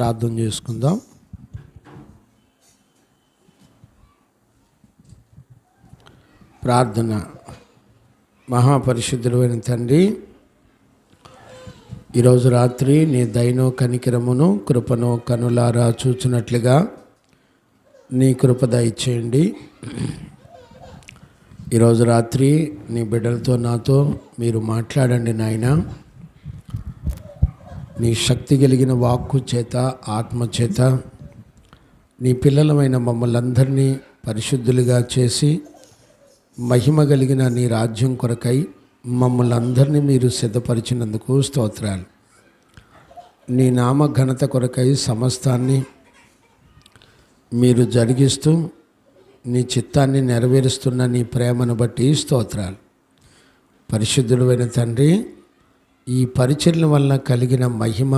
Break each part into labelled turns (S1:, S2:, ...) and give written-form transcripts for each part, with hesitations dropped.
S1: ప్రార్థన చేసుకుందాం. ప్రార్థన. మహాపరిశుద్ధుడైన తండ్రి, ఈరోజు రాత్రి నీ దయను కనికరమును కృపను కనులారా చూచినట్లుగా నీ కృప దయచేయండి. ఈరోజు రాత్రి నీ బిడ్డలతో నాతో మీరు మాట్లాడండి నాయన. నీ శక్తి కలిగిన వాక్కు చేత, ఆత్మ చేత నీ పిల్లలమైన మమ్మల్ని అందరినీ పరిశుద్ధులుగా చేసి మహిమ కలిగిన నీ రాజ్యం కొరకై మమ్మల్ని అందరినీ మీరు సిద్ధపరిచినందుకు స్తోత్రాలు. నీ నామ ఘనత కొరకై సమస్తాన్ని మీరు జరిగిస్తూ నీ చిత్తాన్ని నెరవేరుస్తున్న నీ ప్రేమను బట్టి స్తోత్రాలు. పరిశుద్ధుడైన తండ్రి, ఈ పరిచర్ల వల్ల కలిగిన మహిమ,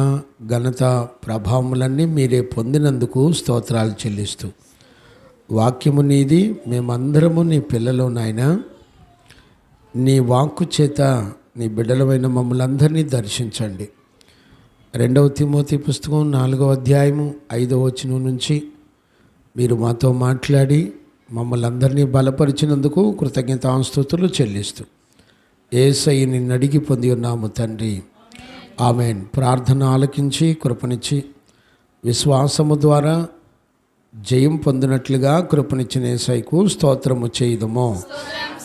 S1: ఘనత, ప్రభావములన్నీ మీరే పొందినందుకు స్తోత్రాలు చెల్లిస్తూ, వాక్యము నీది, మేమందరము నీ పిల్లలు నాయన. నీ వాక్కు చేత నీ బిడ్డలమైన మమ్మల్ని అందరినీ దర్శించండి. 2వ తిమోతి పుస్తకం 4వ అధ్యాయము 5వ వచనం నుంచి మీరు మాతో మాట్లాడి మమ్మల్ని అందరినీ బలపరిచినందుకు కృతజ్ఞతాస్తుతులు చెల్లిస్తూ యేసయ్య నిన్ను అడిగి పొంది ఉన్నాము తండ్రి, ఆమేన్. ప్రార్థన ఆలకించి కృపనిచ్చి విశ్వాసము ద్వారా జయం పొందినట్లుగా కృపనిచ్చిన యేసయ్యకు స్తోత్రము చేయుదము.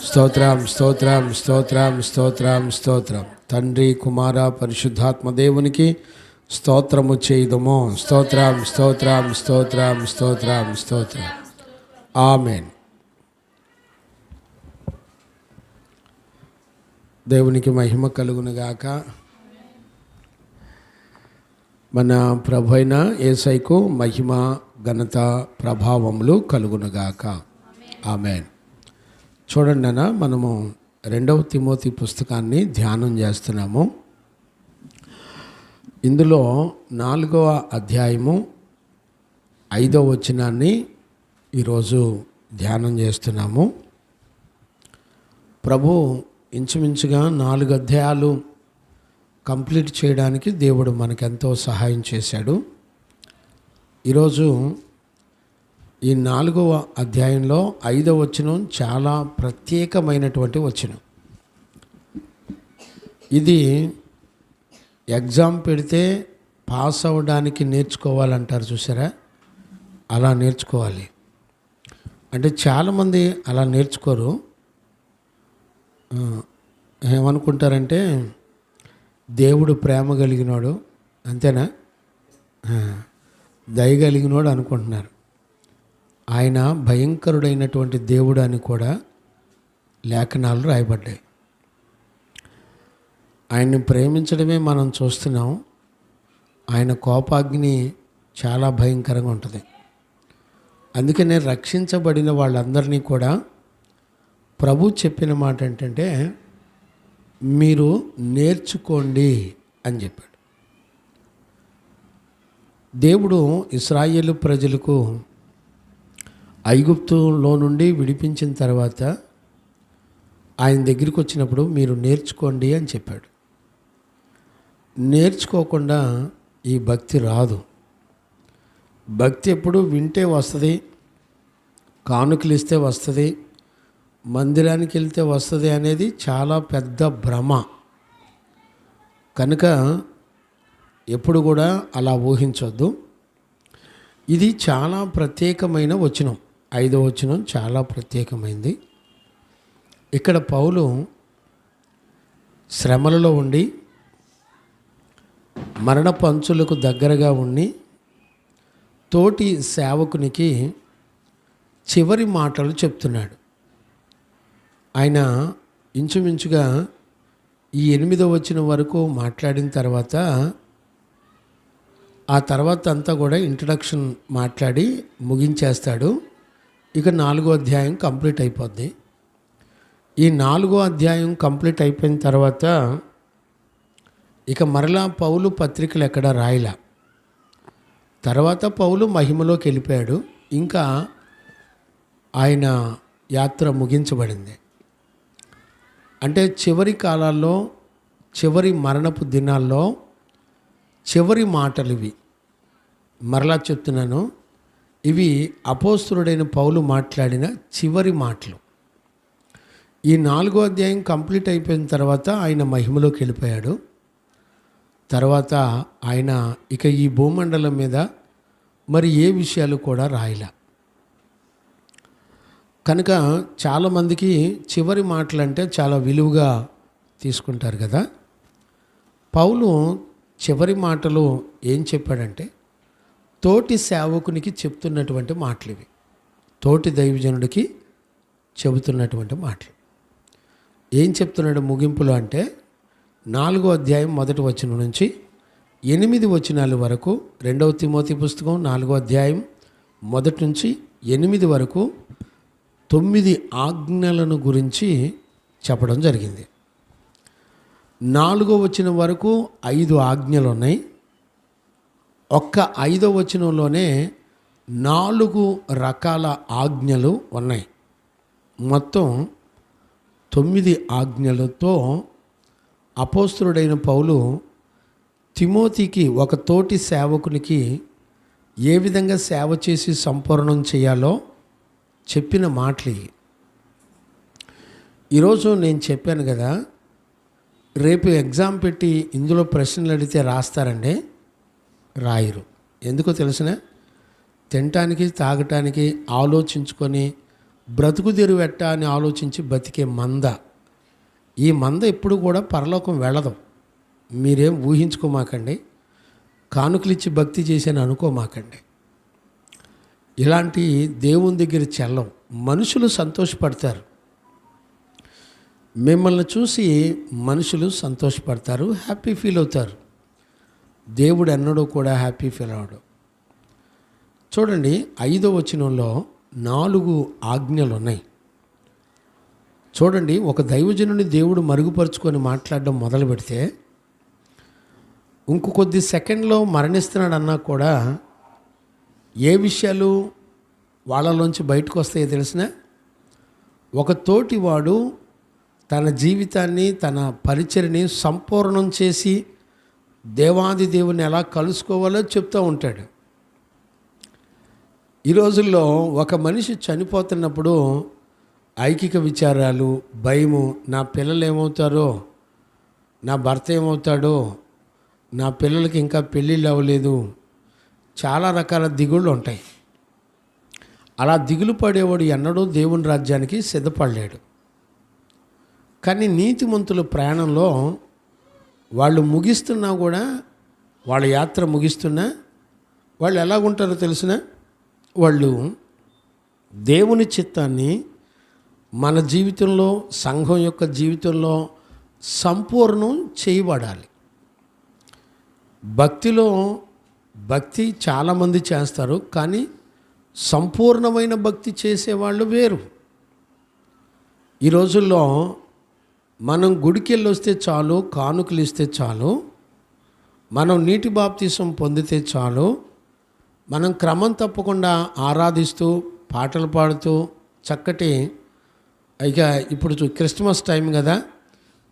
S1: స్తోత్రం, స్తోత్రం, స్తోత్రం, స్తోత్రం, స్తోత్రం. తండ్రి, కుమార, పరిశుద్ధాత్మ దేవునికి స్తోత్రము చేయుదము. స్తోత్రం, స్తోత్రం, స్తోత్రం, స్తోత్రం, స్తోత్రం. ఆమేన్. దేవునికి మహిమ కలుగునుగాక. మన ప్రభు అయిన యేసయ్యకు మహిమ, ఘనత, ప్రభావములు కలుగునుగాక. ఆమేన్. చూడండి అన్న, మనము 2వ తిమోతి పుస్తకాన్ని ధ్యానం చేస్తున్నాము. ఇందులో 4వ అధ్యాయము 5వ వచనాన్ని ఈరోజు ధ్యానం చేస్తున్నాము. ప్రభు ఇంచుమించుగా 4 అధ్యాయాలు కంప్లీట్ చేయడానికి దేవుడు మనకెంతో సహాయం చేశాడు. ఈరోజు ఈ 4వ అధ్యాయంలో 5వ వచనం చాలా ప్రత్యేకమైనటువంటి వచనం. ఇది ఎగ్జామ్ పెడితే పాస్ అవ్వడానికి నేర్చుకోవాలంటారు చూసారా, అలా నేర్చుకోవాలి. అంటే చాలామంది అలా నేర్చుకోరు. ఏమనుకుంటారంటే దేవుడు ప్రేమ కలిగినోడు, అంతేనా, దయ కలిగినోడు అనుకుంటున్నారు. ఆయన భయంకరుడైనటువంటి దేవుడు అని కూడా లేఖనాలు రాయబడ్డాయి. ఆయన్ని ప్రేమించడమే మనం చూస్తున్నాం. ఆయన కోపాగ్ని చాలా భయంకరంగా ఉంటుంది. అందుకనే రక్షించబడిన వాళ్ళందరినీ కూడా ప్రభు చెప్పిన మాట ఏంటంటే, మీరు నేర్చుకోండి అని చెప్పాడు. దేవుడు ఇశ్రాయేలు ప్రజలకు ఐగుప్తులో నుండి విడిపించిన తర్వాత ఆయన దగ్గరికి వచ్చినప్పుడు మీరు నేర్చుకోండి అని చెప్పాడు. నేర్చుకోకుండా ఈ భక్తి రాదు. భక్తి ఎప్పుడు వింటే వస్తుంది, కానుకలు ఇస్తే వస్తుంది, మందిరానికి వెళ్తే వస్తుంది అనేది చాలా పెద్ద భ్రమ. కనుక ఎప్పుడు కూడా అలా ఊహించొద్దు. ఇది చాలా ప్రత్యేకమైన వచనం. 5వ వచనం చాలా ప్రత్యేకమైంది. ఇక్కడ పౌలు శ్రమలలో ఉండి మరణపు అంచులకు దగ్గరగా ఉండి తోటి సేవకునికి చివరి మాటలు చెప్తున్నాడు. ఆయన ఇంచుమించుగా ఈ 8వ వచనం వరకు మాట్లాడిన తర్వాత ఆ తర్వాత అంతా కూడా ఇంట్రడక్షన్ మాట్లాడి ముగించేస్తాడు. ఇక 4వ అధ్యాయం కంప్లీట్ అయిపోద్ది. ఈ 4వ అధ్యాయం కంప్లీట్ అయిపోయిన తర్వాత ఇక మరలా పౌలు పత్రికలు ఎక్కడ రాయలా. తర్వాత పౌలు మహిమలోకి వెళ్ళిపోయాడు. ఇంకా ఆయన యాత్ర ముగించబడింది. అంటే చివరి కాలాల్లో, చివరి మరణపు దినాల్లో చివరి మాటలు ఇవి. మరలా చెప్తున్నాను, ఇవి అపోస్తలుడైన పౌలు మాట్లాడిన చివరి మాటలు. ఈ 4వ అధ్యాయం కంప్లీట్ అయిపోయిన తర్వాత ఆయన మహిమలోకి వెళ్ళిపోయాడు. తర్వాత ఆయన ఇక ఈ భూమండలం మీద మరి ఏ విషయాలు కూడా రాయలే. కనుక చాలామందికి చివరి మాటలు అంటే చాలా విలువగా తీసుకుంటారు కదా. పౌలు చివరి మాటలు ఏం చెప్పాడంటే, తోటి సేవకునికి చెప్తున్నటువంటి మాటలు ఇవి. తోటి దైవజనుడికి చెబుతున్నటువంటి మాటలు ఏం చెప్తున్నాడు ముగింపులో అంటే, 4వ అధ్యాయం 1వ వచనం నుంచి 8 వచనాల వరకు, 2వ తిమోతి పుస్తకం 4వ అధ్యాయం 1 నుంచి 8 వరకు 9 ఆజ్ఞలను గురించి చెప్పడం జరిగింది. 4వ వచనం వరకు 5 ఆజ్ఞలు ఉన్నాయి. ఒక్క 5వ వచనంలోనే 4 రకాల ఆజ్ఞలు ఉన్నాయి. మొత్తం 9 ఆజ్ఞలతో అపోస్తలుడైన పౌలు తిమోతికి, ఒక తోటి సేవకునికి ఏ విధంగా సేవ చేసి సంపూర్ణం చేయాలో చెప్పిన మాటలు. ఈరోజు నేను చెప్పాను కదా, రేపు ఎగ్జామ్ పెట్టి ఇందులో ప్రశ్నలు అడిగితే రాస్తారండి, రాయరు. ఎందుకో తెలిసిన, తినటానికి తాగటానికి ఆలోచించుకొని బ్రతుకు తెరువెట్ట అని ఆలోచించి బతికే మంద. ఈ మంద ఎప్పుడు కూడా పరలోకం వెళ్ళదు. మీరేం ఊహించుకోమాకండి, కానుకలిచ్చి భక్తి చేశాను అనుకోమాకండి. ఇలాంటి దేవుని దగ్గర చెల్లం. మనుషులు సంతోషపడతారు, మిమ్మల్ని చూసి మనుషులు సంతోషపడతారు, హ్యాపీ ఫీల్ అవుతారు. దేవుడు ఎన్నడూ కూడా హ్యాపీ ఫీల్ అవడు. చూడండి, 5వ వచనంలో 4 ఆజ్ఞలు ఉన్నాయి. చూడండి, ఒక దైవజనుని దేవుడు మరుగుపరుచుకొని మాట్లాడడం మొదలు పెడితే ఇంకో కొద్ది సెకండ్లో మరణిస్తున్నాడు అన్నా కూడా ఏ విషయాలు వాళ్ళలోంచి బయటకు వస్తాయో తెలిసిన, ఒక తోటివాడు తన జీవితాన్ని, తన పరిచర్ని సంపూర్ణం చేసి దేవాది దేవుని ఎలా కలుసుకోవాలో చెప్తూ ఉంటాడు. ఈ రోజుల్లో ఒక మనిషి చనిపోతున్నప్పుడు ఐకిక విచారాలు, భయము, నా పిల్లలు ఏమవుతారో, నా భర్త ఏమవుతాడో, నా పిల్లలకి ఇంకా పెళ్ళిళ్ళు అవ్వలేదు, చాలా రకాల దిగుళ్ళు ఉంటాయి. అలా దిగులు పడేవాడు ఎన్నడూ దేవుని రాజ్యానికి సిద్ధపడలేడు. కానీ నీతిమంతుల ప్రయాణంలో వాళ్ళు ముగిస్తున్నా కూడా, వాళ్ళ యాత్ర ముగిస్తున్నా వాళ్ళు ఎలాగుంటారో తెలిసిన, వాళ్ళు దేవుని చిత్తాన్ని మన జీవితంలో, సంఘం యొక్క జీవితంలో సంపూర్ణం చేయబడాలి. భక్తి చాలామంది చేస్తారు, కానీ సంపూర్ణమైన భక్తి చేసేవాళ్ళు వేరు. ఈ రోజుల్లో మనం గుడికి వెళ్ళి వస్తే చాలు, కానుకలు ఇస్తే చాలు, మనం నీటి బాప్తీసం పొందితే చాలు, మనం క్రమం తప్పకుండా ఆరాధిస్తూ పాటలు పాడుతూ చక్కటి, ఇక ఇప్పుడు క్రిస్మస్ టైం కదా,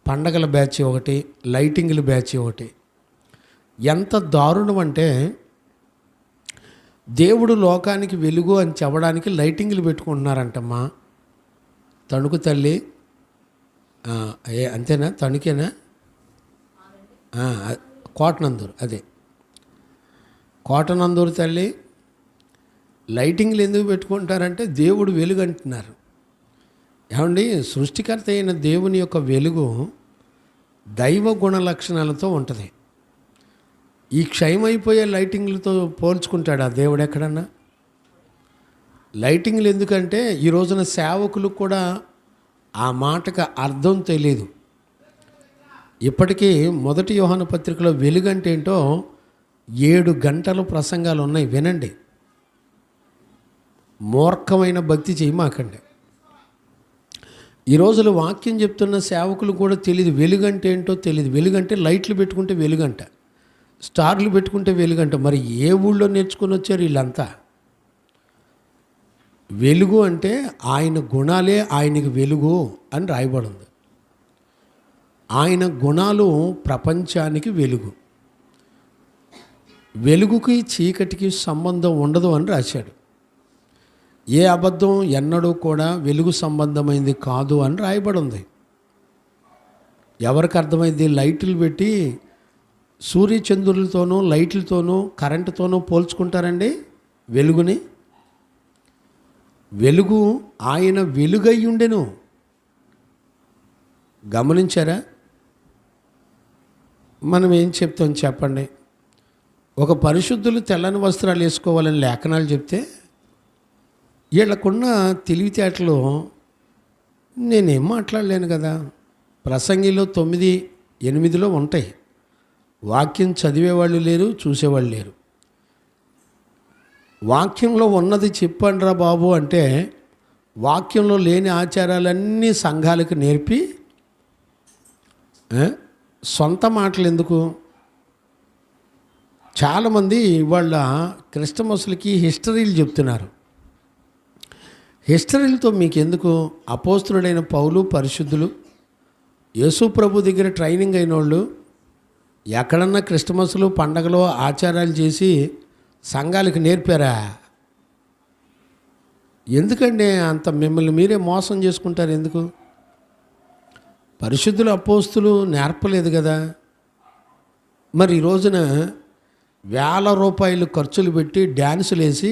S1: పండగల బ్యాచ్ ఒకటి, లైటింగ్ల బ్యాచ్ ఒకటి. ఎంత దారుణం అంటే, దేవుడు లోకానికి వెలుగు అని చెప్పడానికి లైటింగ్లు పెట్టుకుంటున్నారంటమ్మా. తణుకు తల్లి, అంతేనా, తణుకేనా, కోటనందూరు, అదే కోటనందూరు తల్లి. లైటింగ్లు ఎందుకు పెట్టుకుంటారంటే దేవుడు వెలుగు అంటున్నారు. ఏమండి, సృష్టికర్త అయిన దేవుని యొక్క వెలుగు దైవ గుణ లక్షణాలతో ఉంటుంది. ఈ క్షయమైపోయే లైటింగ్లతో పోల్చుకుంటాడు ఆ దేవుడు ఎక్కడన్నా? లైటింగ్లు ఎందుకంటే ఈ రోజున సేవకులకు కూడా ఆ మాటకు అర్థం తెలియదు. ఇప్పటికీ 1 యోహాను పత్రికలో వెలుగంటే ఏంటో 7 గంటలు ప్రసంగాలు ఉన్నాయి, వినండి. మూర్ఖమైన భక్తి చేయమాకండి. ఈ రోజులో వాక్యం చెప్తున్న సేవకులు కూడా తెలియదు వెలుగంటే ఏంటో తెలియదు. వెలుగంటే లైట్లు పెట్టుకుంటే వెలుగంట, స్టార్లు పెట్టుకుంటే వెలుగంట. మరి ఏ ఊళ్ళో నేర్చుకొని వచ్చారు వీళ్ళంతా? వెలుగు అంటే ఆయన గుణాలే ఆయనకి వెలుగు అని రాయబడింది. ఆయన గుణాలు ప్రపంచానికి వెలుగు. వెలుగుకి చీకటికి సంబంధం ఉండదు అని రాశాడు. ఏ అబద్ధం ఎన్నడూ కూడా వెలుగు సంబంధమైంది కాదు అని రాయబడి ఉంది. ఎవరికి అర్థమైంది? లైట్లు పెట్టి సూర్యచంద్రులతోనూ లైట్లతోనూ కరెంటుతోనూ పోల్చుకుంటారండి వెలుగుని. వెలుగు ఆయన వెలుగై ఉండెను. గమనించారా? మనం ఏం చెప్తాం చెప్పండి? ఒక పరిశుద్ధులు తెల్లని వస్త్రాలు వేసుకోవాలని లేఖనాలు చెప్తే వీళ్ళకున్న తెలివితేటలు నేనేం మాట్లాడలేను కదా. ప్రసంగిలో 9:8 ఉంటాయి. వాక్యం చదివేవాళ్ళు లేరు, చూసేవాళ్ళు లేరు. వాక్యంలో ఉన్నది చెప్పండిరా బాబు అంటే వాక్యంలో లేని ఆచారాలన్నీ సంఘాలకు నేర్పి సొంత మాటలు ఎందుకు? చాలామంది ఇవాళ క్రిస్టమస్లకి హిస్టరీలు చెప్తున్నారు. హిస్టరీలతో మీకు ఎందుకు? అపోస్తులుడైన పౌలు, పరిశుద్ధులు, యేసు ప్రభు దగ్గర ట్రైనింగ్ అయిన వాళ్ళు ఎక్కడన్నా క్రిస్టమస్లు పండగలు ఆచారాలు చేసి సంఘాలకు నేర్పారా? ఎందుకండి అంత మిమ్మల్ని మీరే మోసం చేసుకుంటారు? ఎందుకు? పరిశుద్ధులు అపోస్తులు నేర్పలేదు కదా. మరి ఈ రోజున వేల రూపాయలు ఖర్చులు పెట్టి డ్యాన్సులు వేసి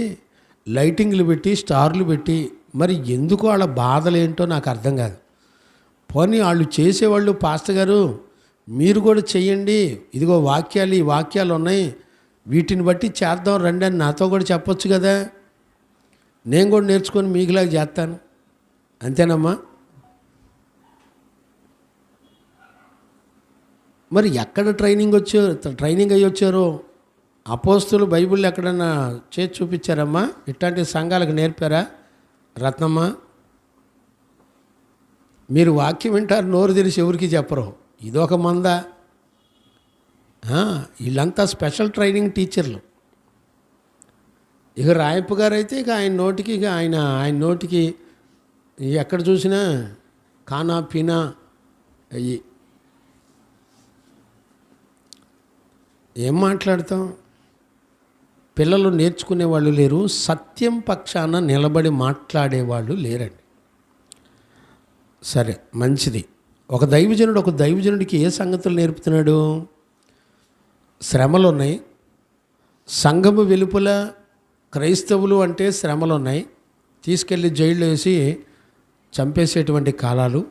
S1: లైటింగ్లు పెట్టి స్టార్లు పెట్టి మరి ఎందుకు వాళ్ళ బాధలు ఏంటో నాకు అర్థం కాదు. పోనీ వాళ్ళు చేసేవాళ్ళు, పాస్టర్ గారు మీరు కూడా చెయ్యండి, ఇదిగో వాక్యాలు, ఈ వాక్యాలు ఉన్నాయి, వీటిని బట్టి చేద్దాం రండి అని నాతో కూడా చెప్పొచ్చు కదా. నేను కూడా నేర్చుకొని మీకులాగా చేస్తాను. అంతేనమ్మా? మరి ఎక్కడ ట్రైనింగ్ అయ్యి వచ్చారో? అపోస్తులు బైబిల్ ఎక్కడన్నా చేసి చూపించారమ్మా? ఇట్లాంటి సంఘాలకు నేర్పారా? రత్నమ్మ, మీరు వాక్యం వింటారు, నోరు తెరిచి ఎవరికి చెప్పరు. ఇదొక మంద. వీళ్ళంతా స్పెషల్ ట్రైనింగ్ టీచర్లు. ఇక రాయప్ప గారు అయితే ఇక ఆయన నోటికి ఎక్కడ చూసినా కానా పీనా అయ్యి. ఏం మాట్లాడతాం? పిల్లలు నేర్చుకునే వాళ్ళు లేరు, సత్యం పక్షాన నిలబడి మాట్లాడేవాళ్ళు లేరండి. సరే, మంచిది. ఒక దైవజనుడికి ఏ సంగతులు నేర్పుతున్నాడు? శ్రమలు ఉన్నాయి. సంఘము వెలుపల క్రైస్తవులు అంటే శ్రమలు ఉన్నాయి. తీసుకెళ్ళి జైల్లో వేసి చంపేసేటువంటి కాలాలు.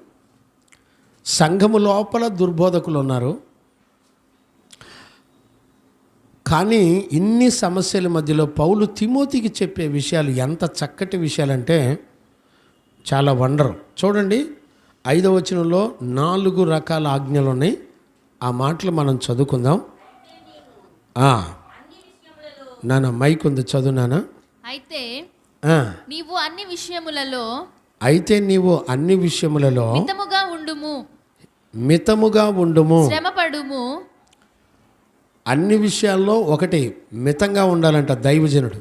S1: సంఘము లోపల దుర్బోధకులు ఉన్నారు. కానీ ఇన్ని సమస్యల మధ్యలో పౌలు తిమోతికి చెప్పే విషయాలు ఎంత చక్కటి విషయాలంటే చాలా వండర్. చూడండి, 5వ వచనంలో 4 రకాల ఆజ్ఞలు ఉన్నాయి. ఆ మాటలు మనం చదువుకుందాం. నాన్న మైక్ ఉంది, చదువు నాన్న.
S2: అయితే నీవు అన్ని విషయములలో మితముగా ఉండుము, శ్రమపడుము. అన్ని విషయాల్లో ఒకటి మితంగా ఉండాలంట దైవజనుడు.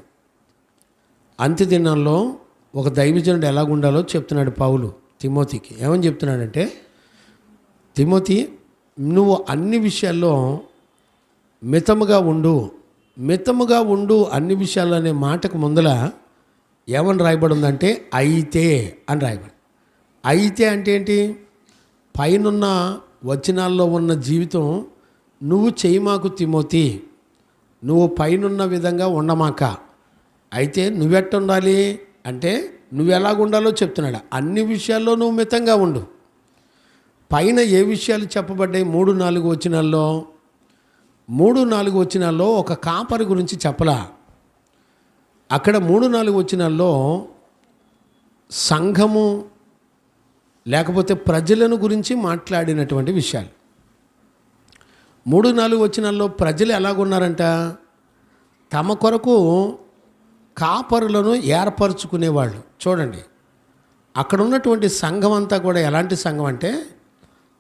S2: అంత్య దినాల్లో ఒక దైవజనుడు ఎలాగుండాలో చెప్తున్నాడు పౌలు తిమోతికి. ఏమని చెప్తున్నాడంటే, తిమోతి, నువ్వు అన్ని విషయాల్లో మితముగా ఉండు అన్ని విషయాల్లో అనే మాటకు ముందల ఏమని రాయబడి ఉందంటే అయితే అని రాయబడి. అయితే అంటే ఏంటి? పైనున్న వచనాల్లో ఉన్న జీవితం నువ్వు చేయమాకు తిమోతి, నువ్వు పైనున్న విధంగా ఉండమాక. అయితే నువ్వెట్ట ఉండాలి అంటే నువ్వు ఎలాగుండాలో చెప్తున్నాడు. అన్ని విషయాల్లో నువ్వు మితంగా ఉండు. పైన ఏ విషయాలు చెప్పబడ్డాయి? 3-4 వచనాల్లో ఒక కాపరి గురించి చెప్పలా. అక్కడ 3-4 వచనాల్లో సంఘము లేకపోతే ప్రజలను గురించి మాట్లాడినటువంటి విషయాలు. 3-4 వచనాల్లో ప్రజలు ఎలాగున్నారంట? తమ కొరకు కాపరులను ఏర్పరచుకునేవాళ్ళు. చూడండి, అక్కడ ఉన్నటువంటి సంఘం అంతా కూడా ఎలాంటి సంఘం అంటే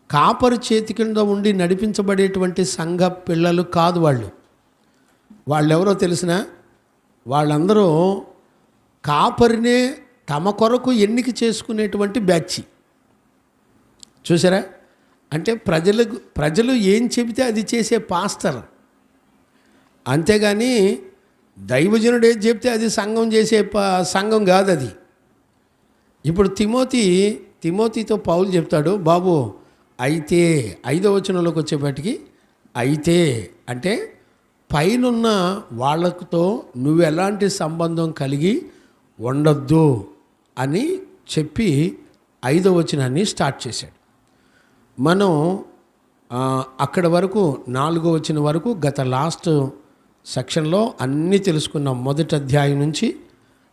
S2: కాపరి చేతి కింద ఉండి నడిపించబడేటువంటి సంఘ పిల్లలు కాదు. వాళ్ళెవరో తెలిసిన? వాళ్ళందరూ కాపరినే తమ కొరకు ఎన్నిక చేసుకునేటువంటి బ్యాచ్. చూసారా? అంటే ప్రజలు ఏం చెబితే అది చేసే పాస్టర్. అంతేగాని దైవజనుడు ఏది చెప్తే అది సంఘం చేసే సంఘం కాదు అది. ఇప్పుడు తిమోతితో పౌలు చెప్తాడు, బాబు అయితే 5వ వచనంలోకి వచ్చేపటికి అయితే అంటే పైనున్న వాళ్ళతో నువ్వు ఎలాంటి సంబంధం కలిగి ఉండొద్దు అని చెప్పి 5వ వచనాన్ని స్టార్ట్ చేశాడు. మనం అక్కడ వరకు 4వ వచనం వరకు గత లాస్ట్ సెక్షన్లో అన్నీ తెలుసుకున్నాం. మొదటి అధ్యాయం నుంచి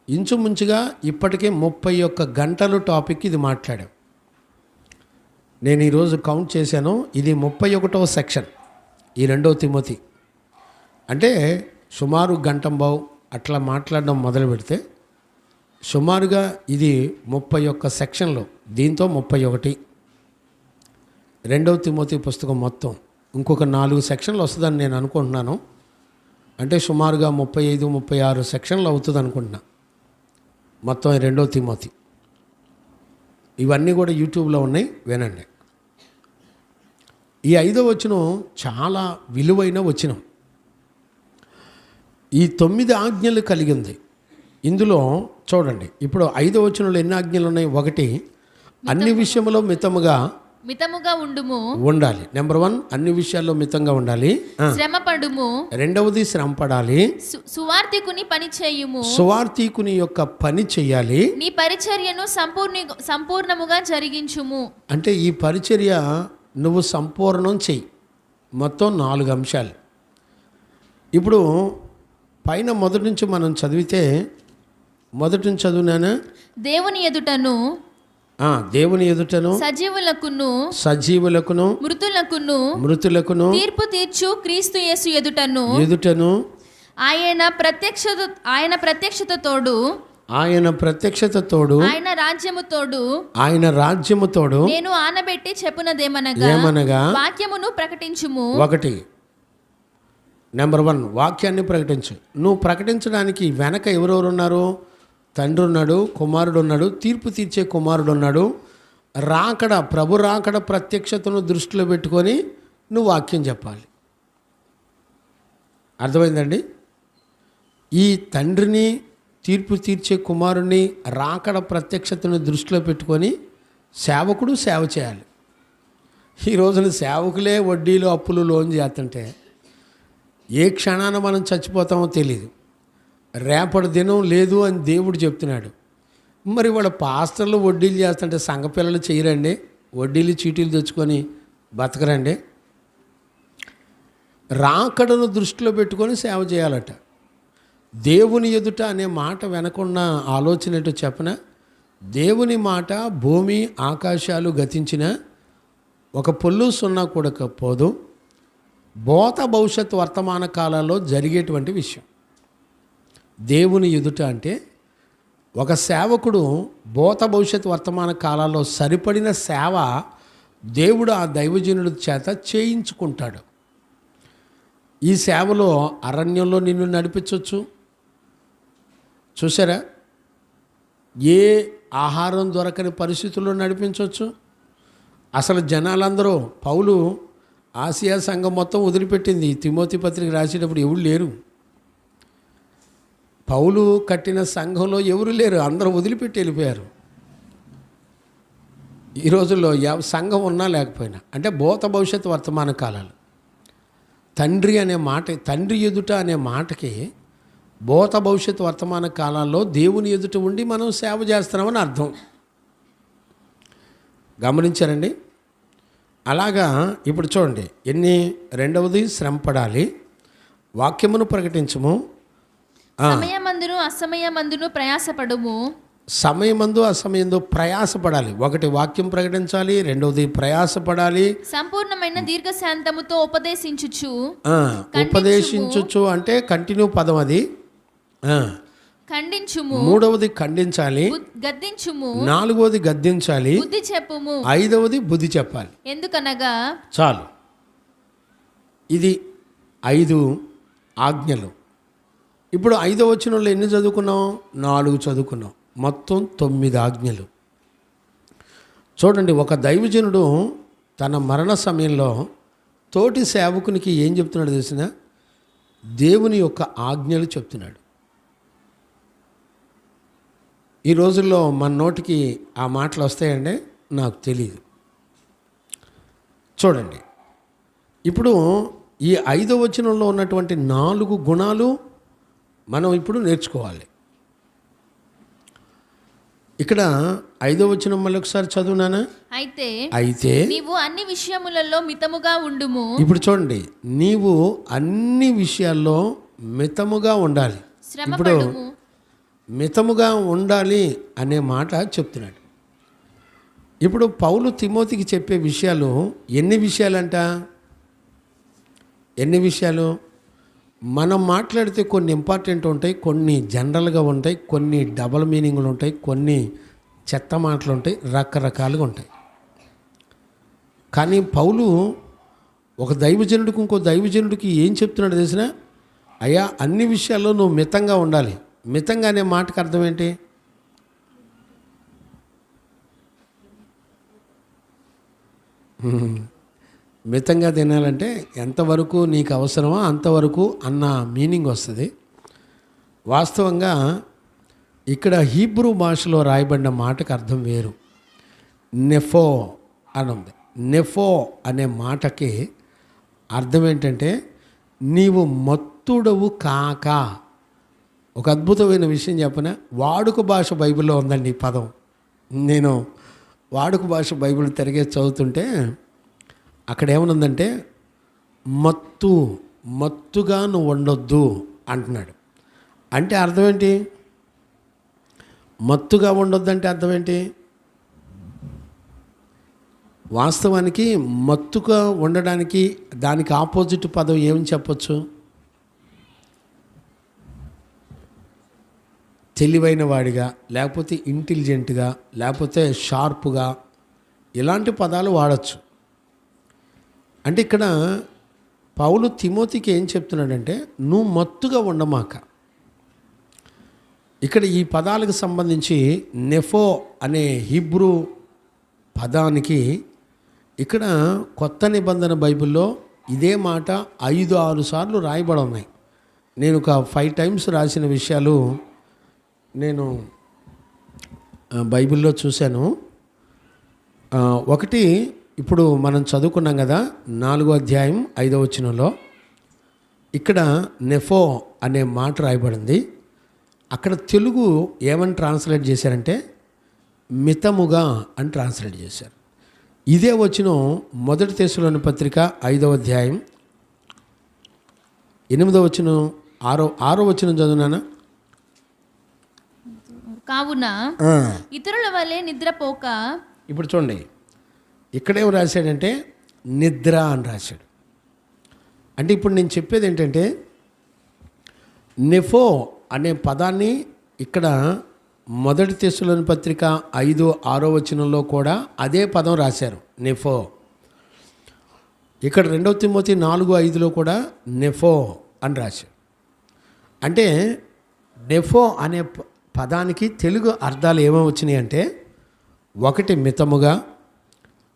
S2: ఇంచుమించుగా ఇప్పటికే 31 గంటలు టాపిక్ ఇది మాట్లాడాం. నేను ఈరోజు కౌంట్ చేశాను, ఇది 31వ సెక్షన్ ఈ 2వ తిమోతి. అంటే సుమారు గంటంబావు అట్లా మాట్లాడడం మొదలు పెడితే సుమారుగా ఇది 31 సెక్షన్లో, దీంతో 31. 2వ తిమోతి పుస్తకం మొత్తం ఇంకొక 4 సెక్షన్లు వస్తుందని నేను అనుకుంటున్నాను. అంటే సుమారుగా 35-36 సెక్షన్లు అవుతుంది అనుకుంటున్నా మొత్తం 2వ తిమోతి. ఇవన్నీ కూడా యూట్యూబ్లో ఉన్నాయి, వినండి. ఈ 5వ వచనం చాలా విలువైన వచనం. ఈ 9 ఆజ్ఞలు కలిగింది. ఇందులో చూడండి, ఇప్పుడు 5వ వచనంలో ఎన్ని ఆజ్ఞలు ఉన్నాయి? 1, అన్ని విషయంలో మితముగా ఉండాలి. నెంబర్ 1, అన్ని విషయాల్లో మితంగా ఉండాలి.
S3: శ్రమపడుము.
S2: 2వది శ్రమపడాలి. సువార్తికుని యొక్క పని చెయ్యాలి.
S3: నీ పరిచర్యను సంపూర్ణముగా జరిగించుము.
S2: అంటే ఈ పరిచర్య నువ్వు సంపూర్ణం చెయ్యి. మొత్తం 4 అంశాలు. ఇప్పుడు పైన మొదటి నుంచి మనం చదివితే, మొదటి నుంచి చదువునానా?
S3: దేవుని ఎదుటను
S2: సజీవులకును మృతులకును
S3: తీర్పు తీర్చు క్రీస్తు యేసు ఎదుటను ఆయన ప్రత్యక్షతతోడు ఆయన రాజ్యము తోడు నేను ఆనబెట్టి చెప్పునదేమనగా వాక్యమును ప్రకటించుము.
S2: 1, నెంబర్ 1 వాక్యాన్ని ప్రకటించు. నువ్వు ప్రకటించడానికి వెనక ఎవరెవరు ఉన్నారు? తండ్రి ఉన్నాడు, కుమారుడు ఉన్నాడు, తీర్పు తీర్చే కుమారుడు ఉన్నాడు. ప్రభు రాకడ ప్రత్యక్షతను దృష్టిలో పెట్టుకొని నువ్వు వాక్యం చెప్పాలి. అర్థమైందండి? ఈ తండ్రిని, తీర్పు తీర్చే కుమారుని, రాకడ ప్రత్యక్షతను దృష్టిలో పెట్టుకొని సేవకుడు సేవ చేయాలి. ఈ రోజున సేవకులే వడ్డీలు అప్పులు లోన్ చేస్తుంటే ఏ క్షణాన మనం చచ్చిపోతామో తెలియదు. రేపటి దినం లేదు అని దేవుడు చెప్తున్నాడు. మరి వాళ్ళ పాస్టర్లు వడ్డీలు చేస్తుంటే సంఘ పిల్లలు చేయరండి? వడ్డీలు చీటీలు తెచ్చుకొని బతకరండి? రాకడను దృష్టిలో పెట్టుకొని సేవ చేయాలట. దేవుని ఎదుట అనే మాట వెనకున్న ఆలోచన ఏంటో చెప్పన? దేవుని మాట భూమి ఆకాశాలు గతించిన ఒక పొల్లు సున్నా కూడా పోదు. భూత భవిష్యత్ వర్తమాన కాలాల్లో జరిగేటువంటి విషయం. దేవుని ఎదుట అంటే ఒక సేవకుడు భూత భవిష్యత్ వర్తమాన కాలాల్లో సరిపడిన సేవ దేవుడు ఆ దైవజనుడి చేత చేయించుకుంటాడు. ఈ సేవలో అరణ్యంలో నిన్ను నడిపించవచ్చు. చూసారా? ఏ ఆహారం దొరకని పరిస్థితుల్లో నడిపించవచ్చు. అసలు జనాలందరూ, పౌలు ఆసియా సంఘం మొత్తం వదిలిపెట్టింది. తిమోతి పత్రిక రాసేటప్పుడు ఎవరు లేరు. పౌలు కట్టిన సంఘంలో ఎవరు లేరు, అందరూ వదిలిపెట్టి వెళ్ళిపోయారు. ఈ రోజుల్లో సంఘం ఉన్నా లేకపోయినా, అంటే భూత భవిష్యత్ వర్తమాన కాలాలు. తండ్రి అనే మాట, తండ్రి ఎదుట అనే మాటకి భూత భవిష్యత్ వర్తమాన కాలాల్లో దేవుని ఎదుట ఉండి మనం సేవ చేస్తున్నామని అర్థం. గమనించారండి? అలాగా ఇప్పుడు చూడండి, 2వది శ్రమపడాలి, వాక్యమును ప్రకటించము,
S3: సమయమందును అసమయమందును ప్రయాసపడుము.
S2: సమయమందు అసమయందు ప్రయాసపడాలి. 1 వాక్యం ప్రకటించాలి, 2వది ప్రయాసపడాలి.
S3: సంపూర్ణమైన దీర్ఘశాంతముతో
S2: ఉపదేశించుచు అంటే కంటిన్యూ పదం అది.
S3: ఖండించుము.
S2: 3వది ఖండించాలి,
S3: గద్దించుము.
S2: 4వది గద్దించాలి,
S3: బుద్ధి చెప్పుము.
S2: 5వది బుద్ధి చెప్పాలి.
S3: ఎందుకనగా
S2: చాలు. ఇది 5 ఆజ్ఞలు. ఇప్పుడు 5వ వచనంలో ఎన్ని చదువుకున్నాం? 4 చదువుకున్నాం. మొత్తం 9 ఆజ్ఞలు. చూడండి, ఒక దైవజనుడు తన మరణ సమయంలో తోటి సేవకునికి ఏం చెప్తున్నాడు తెలిసిన? దేవుని యొక్క ఆజ్ఞలు చెప్తున్నాడు. ఈ రోజుల్లో మన నోటికి ఆ మాటలు వస్తాయండి, నాకు తెలియదు. చూడండి, ఇప్పుడు ఈ 5వ వచనంలో ఉన్నటువంటి 4 గుణాలు మనం ఇప్పుడు నేర్చుకోవాలి. ఇక్కడ 5వ వచనం మళ్ళీ ఒకసారి చదువునానా? అయితే
S3: నీవు అన్ని విషయములలో మితముగా ఉండుము.
S2: ఇప్పుడు చూడండి, నీవు అన్ని విషయాల్లో మితముగా ఉండాలి. ఇప్పుడు మితముగా ఉండాలి అనే మాట చెప్తున్నాడు. ఇప్పుడు పౌలు తిమోతికి చెప్పే విషయాలు ఎన్ని విషయాలు మనం మాట్లాడితే కొన్ని ఇంపార్టెంట్ ఉంటాయి, కొన్ని జనరల్గా ఉంటాయి, కొన్ని డబల్ మీనింగ్లు ఉంటాయి, కొన్ని చెత్త మాటలు ఉంటాయి, రకరకాలుగా ఉంటాయి. కానీ పౌలు ఒక దైవజనుడికి ఇంకో దైవజనుడికి ఏం చెప్తున్నాడు తెలిసిన? అయ్యా, అన్ని విషయాల్లో నువ్వు మితంగా ఉండాలి. మితంగా అనే మాటకు అర్థం ఏంటి? మితంగా తినాలంటే ఎంతవరకు నీకు అవసరమో అంతవరకు అన్న మీనింగ్ వస్తుంది. వాస్తవంగా ఇక్కడ హీబ్రూ భాషలో రాయబడిన మాటకు అర్థం వేరు. నెఫో అని ఉంది. నెఫో అనే మాటకి అర్థం ఏంటంటే నీవు మత్తుడవు కాక. ఒక అద్భుతమైన విషయం చెప్పనా? వాడుక భాష బైబిల్లో ఉందండి ఈ పదం. నేను వాడుక భాష బైబిల్ తిరిగే చదువుతుంటే అక్కడ ఏమనుందంటే మత్తుగా నువ్వు ఉండొద్దు అంటున్నాడు. అంటే అర్థం ఏంటి? మత్తుగా ఉండొద్దు అంటే అర్థం ఏంటి? వాస్తవానికి మత్తుగా ఉండడానికి దానికి ఆపోజిట్ పదం ఏమని చెప్పచ్చు? తెలివైన వాడిగా, లేకపోతే ఇంటెలిజెంట్గా, లేకపోతే షార్ప్గా, ఇలాంటి పదాలు వాడచ్చు. అంటే ఇక్కడ పౌలు తిమోతికి ఏం చెప్తున్నాడంటే నువ్వు మత్తుగా ఉండమాక. ఇక్కడ ఈ పదాలకు సంబంధించి నెఫో అనే హీబ్రూ పదానికి ఇక్కడ కొత్త నిబంధన బైబిల్లో ఇదే మాట 5-6 సార్లు రాయబడి ఉన్నాయి. నేను ఒక 5 times రాసిన విషయాలు నేను బైబిల్లో చూశాను. ఒకటి ఇప్పుడు మనం చదువుకున్నాం కదా, 4వ అధ్యాయం 5వ వచనంలో ఇక్కడ నెఫో అనే మాట రాయబడింది. అక్కడ తెలుగు ఏమని ట్రాన్స్లేట్ చేశారంటే మితముగా అని ట్రాన్స్లేట్ చేశారు. ఇదే వచనం 1 తెస్సలోని పత్రిక 5వ అధ్యాయం 8వ వచనం 6వ వచనం చదువునానా?
S3: కావున ఇతరుల వలె నిద్రపోక.
S2: ఇప్పుడు చూడండి, ఇక్కడేం రాశాడంటే నిద్ర అని రాశాడు. అంటే ఇప్పుడు నేను చెప్పేది ఏంటంటే నెఫో అనే పదాన్ని ఇక్కడ 1 తెస్సలోని పత్రిక 5-6వ వచనంలో కూడా అదే పదం రాశారు, నెఫో. ఇక్కడ 2వ తిమోతి 4:5లో కూడా నెఫో అని రాశారు. అంటే నెఫో అనే పదానికి తెలుగు అర్థాలు ఏమేమి వచ్చినాయి అంటే, ఒకటి మితముగా,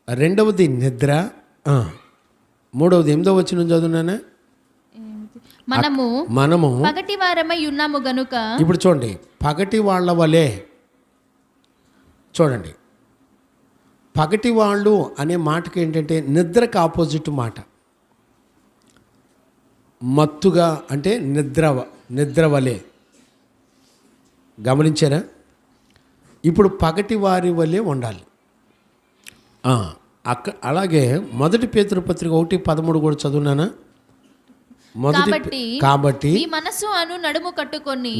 S2: రెండవది నిద్ర, మూడవది 8వ వచనం చదువునానే మనము
S3: పగటి వారమై ఉన్నాము గనుక.
S2: ఇప్పుడు చూడండి, పగటి వాళ్ళ వలె. చూడండి, పగటి వాళ్ళు అనే మాటకి ఏంటంటే నిద్రకు ఆపోజిట్ మాట. మత్తుగా అంటే నిద్ర వలె. గమనించారా? ఇప్పుడు పగటి వారి వలె ఉండాలి. అలాగే 1 పేతురు పత్రిక 1:13 కూడా చదువునానా? కాబట్టి
S3: ఈ మనసు అను నడుము కట్టుకొని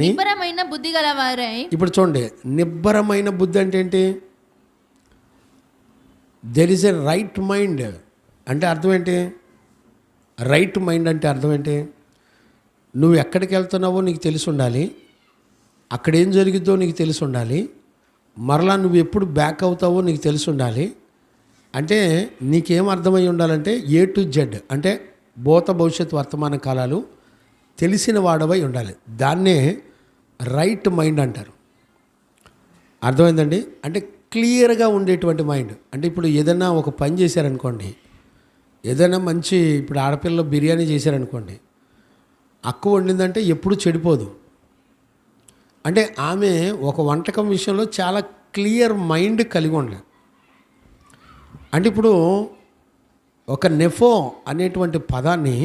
S2: నిబ్బరమైన
S3: బుద్ధి గలవారై.
S2: ఇప్పుడు చూడండి, నిబ్బరమైన బుద్ధి అంటే ఏంటి? There is a right mind అంటే అర్థం ఏంటి? రైట్ మైండ్ అంటే అర్థం ఏంటి? నువ్వు ఎక్కడికి వెళ్తున్నావో నీకు తెలిసి ఉండాలి, అక్కడ ఏం జరిగిద్దో నీకు తెలిసి ఉండాలి, మరలా నువ్వు ఎప్పుడు బ్యాక్ అవుతావో నీకు తెలిసి ఉండాలి. అంటే నీకేం అర్థమై ఉండాలంటే A to Z అంటే భూత భవిష్యత్ వర్తమాన కాలాలు తెలిసిన వాడవై ఉండాలి. దాన్నే రైట్ మైండ్ అంటారు. అర్థమైందండి? అంటే క్లియర్గా ఉండేటువంటి మైండ్. అంటే ఇప్పుడు ఏదైనా ఒక పని చేశారనుకోండి, ఏదైనా మంచి, ఇప్పుడు ఆడపిల్లలు బిర్యానీ చేశారనుకోండి, అక్క వండిందంటే ఎప్పుడు చెడిపోదు. అంటే ఆమె ఒక వంటకం విషయంలో చాలా క్లియర్ మైండ్ కలిగి ఉండాలి. అంటే ఇప్పుడు ఒక నెఫో అనేటువంటి పదాన్ని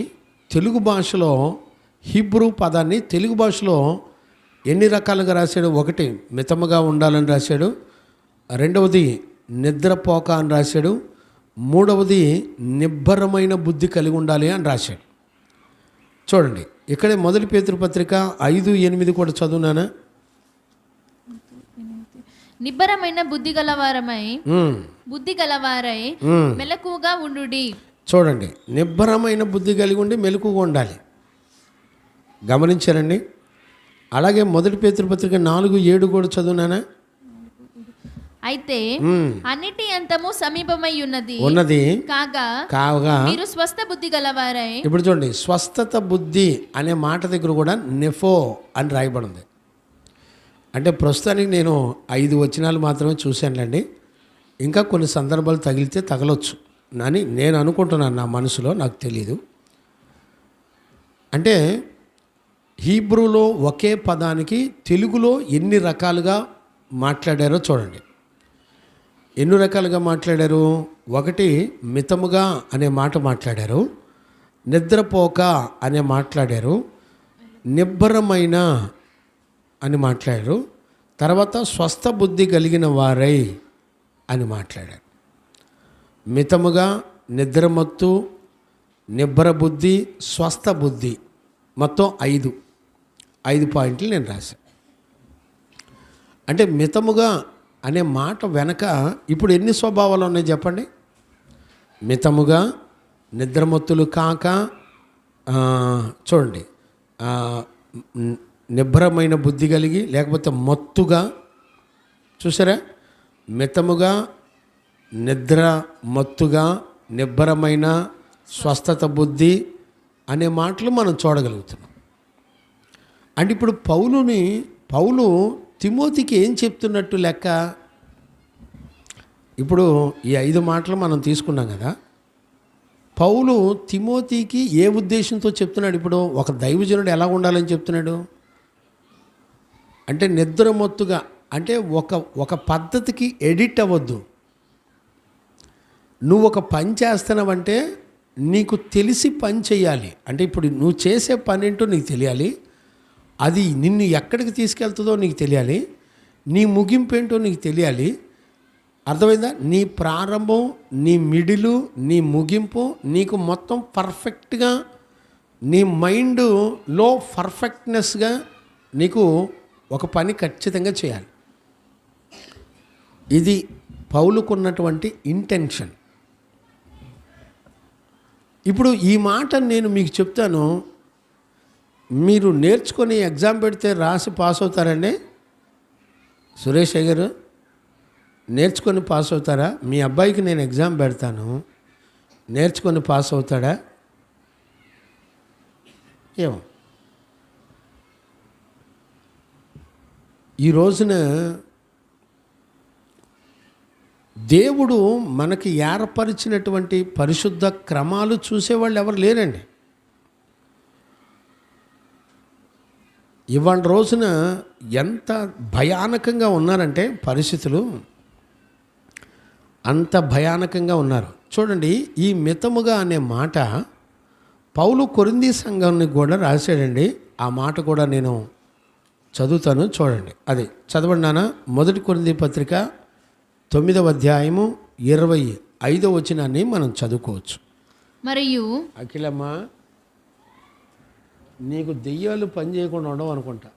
S2: తెలుగు భాషలో, హీబ్రూ పదాన్ని తెలుగు భాషలో ఎన్ని రకాలుగా రాశాడు? ఒకటి మితముగా ఉండాలని రాశాడు, రెండవది నిద్రపోక అని రాశాడు, మూడవది నిబ్బరమైన బుద్ధి కలిగి ఉండాలి అని రాశాడు. చూడండి, ఇక్కడే మొదటి పేతురు పత్రిక 5:8 కూడా చదువునానా?
S3: నిబ్బరమైన బుద్ధి గలవారై మెలకుగా ఉండుడి.
S2: చూడండి, నిబ్బరమైన బుద్ధి కలిగి ఉండి మెలకుగా ఉండాలి. గమనించారండి? అలాగే మొదటి పేతురు పత్రిక 4:7 కూడా చదువునానా?
S3: అయితే అన్నిటి అంతము సమీపమై ఉన్నది కాగా మీరు స్వస్థ బుద్ధి గలవారై.
S2: ఇప్పుడు చూడండి, స్వస్థత బుద్ధి అనే మాట దగ్గర కూడా నెఫో అని రాయబడింది. అంటే ప్రస్తుతానికి నేను 5 వచనాలు మాత్రమే చూశానులేండి. ఇంకా కొన్ని సందర్భాలు తగిలితే తగలొచ్చు అని నేను అనుకుంటున్నాను, నా మనసులో, నాకు తెలీదు. అంటే హీబ్రూలో ఒకే పదానికి తెలుగులో ఎన్ని రకాలుగా మాట్లాడారో చూడండి. ఎన్ని రకాలుగా మాట్లాడారు? ఒకటి మితముగా అనే మాట మాట్లాడారు, నిద్రపోక అనే మాట్లాడారు, నిబ్బరమైన అని మాట్లాడారు, తర్వాత స్వస్థ బుద్ధి కలిగిన వారై అని మాట్లాడారు. మితముగా, నిద్రమత్తు, నిబ్బర బుద్ధి, స్వస్థ బుద్ధి, మొత్తం 5 పాయింట్లు నేను రాశాను. అంటే మితముగా అనే మాట వెనక ఇప్పుడు ఎన్ని స్వభావాలు ఉన్నాయి చెప్పండి? మితముగా, నిద్రమత్తులు కాక, చూడండి, నిబ్బరమైన బుద్ధి కలిగి, లేకపోతే మత్తుగా, చూసారా? మితముగా, నిద్ర మత్తుగా, నిబ్బరమైన, స్వస్థత బుద్ధి అనే మాటలు మనం చూడగలుగుతున్నాం. అంటే ఇప్పుడు పౌలు తిమోతికి ఏం చెప్తున్నట్టు లెక్క? ఇప్పుడు ఈ 5 మాటలు మనం తీసుకున్నాం కదా. పౌలు తిమోతికి ఏ ఉద్దేశంతో చెప్తున్నాడు? ఇప్పుడు ఒక దైవజనుడు ఎలా ఉండాలని చెప్తున్నాడు అంటే నిద్రమత్తుగా, అంటే ఒక పద్ధతికి ఎడిట్ అవ్వద్దు. నువ్వు ఒక పని చేస్తున్నావంటే నీకు తెలిసి పని చేయాలి. అంటే ఇప్పుడు నువ్వు చేసే పని ఏంటో నీకు తెలియాలి, అది నిన్ను ఎక్కడికి తీసుకెళ్తుందో నీకు తెలియాలి, నీ ముగింపు ఏంటో నీకు తెలియాలి. అర్థమైందా? నీ ప్రారంభం, నీ మిడిలు, నీ ముగింపు నీకు మొత్తం పర్ఫెక్ట్గా, నీ మైండ్లో పర్ఫెక్ట్నెస్గా నీకు ఒక పని ఖచ్చితంగా చేయాలి. ఇది పౌలుకున్నటువంటి ఇంటెన్షన్. ఇప్పుడు ఈ మాట నేను మీకు చెప్తాను, మీరు నేర్చుకొని ఎగ్జామ్ పెడితే రాసి పాస్ అవుతారండి? సురేష్ గారు నేర్చుకొని పాస్ అవుతారా? మీ అబ్బాయికి నేను ఎగ్జామ్ పెడతాను, నేర్చుకొని పాస్ అవుతాడా? ఏమో. ఈ రోజున దేవుడు మనకి ఏర్పరిచినటువంటి పరిశుద్ధ క్రమాలు చూసేవాళ్ళు ఎవరు లేరండి. ఇవాళ రోజున ఎంత భయానకంగా ఉన్నారంటే పరిస్థితులు, అంత భయానకంగా ఉన్నారు. చూడండి, ఈ మితముగా అనే మాట పౌలు కొరింథీ సంఘానికి కూడా రాశాడండి. ఆ మాట కూడా నేను చదువుతాను, చూడండి. అది చదవండి నాన్న. మొదటి కొరింథీ పత్రిక 9వ అధ్యాయము 25వ వచనాన్ని మనం చదువుకోవచ్చు.
S3: మరియు
S2: అఖిలమ్మ, నీకు దెయ్యాలు పని చేయకుండా ఉండవు అనుకుంటా.